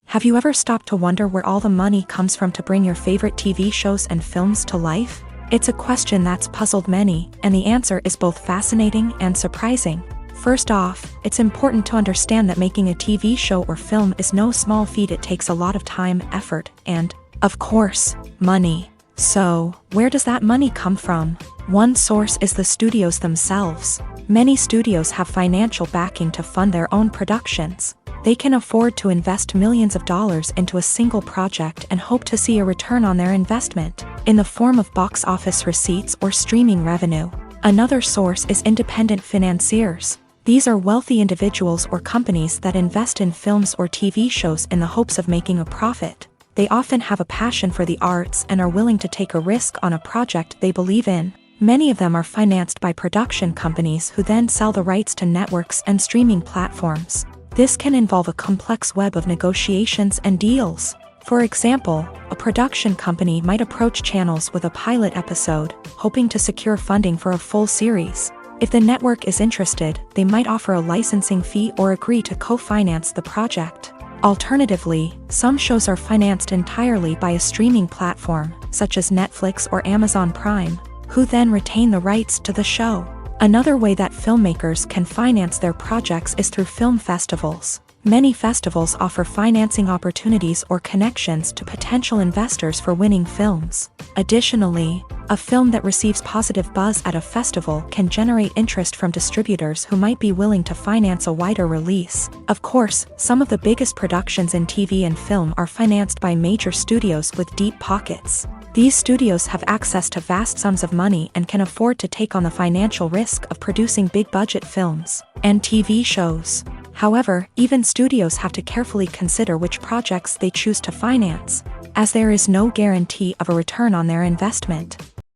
Have you ever stopped to wonder where all the money comes from to bring your favorite TV shows and films to life? It's a question that's puzzled many, and the answer is both fascinating and surprising. First off, it's important to understand that making a TV show or film is no small feat. It takes a lot of time, effort, and, of course, money. So, where does that money come from? One source is the studios themselves. Many studios have financial backing to fund their own productions. They can afford to invest millions of dollars into a single project and hope to see a return on their investment, in the form of box office receipts or streaming revenue. Another source is independent financiers. These are wealthy individuals or companies that invest in films or TV shows in the hopes of making a profit. They often have a passion for the arts and are willing to take a risk on a project they believe in. Many of them are financed by production companies who then sell the rights to networks and streaming platforms. This can involve a complex web of negotiations and deals. For example, a production company might approach channels with a pilot episode, hoping to secure funding for a full series. If the network is interested, they might offer a licensing fee or agree to co-finance the project. Alternatively, some shows are financed entirely by a streaming platform, such as Netflix or Amazon Prime, who then retain the rights to the show. Another way that filmmakers can finance their projects is through film festivals. Many festivals offer financing opportunities or connections to potential investors for winning films. Additionally, a film that receives positive buzz at a festival can generate interest from distributors who might be willing to finance a wider release. Of course, some of the biggest productions in TV and film are financed by major studios with deep pockets. These studios have access to vast sums of money and can afford to take on the financial risk of producing big-budget films and TV shows. However, even studios have to carefully consider which projects they choose to finance, as there is no guarantee of a return on their investment.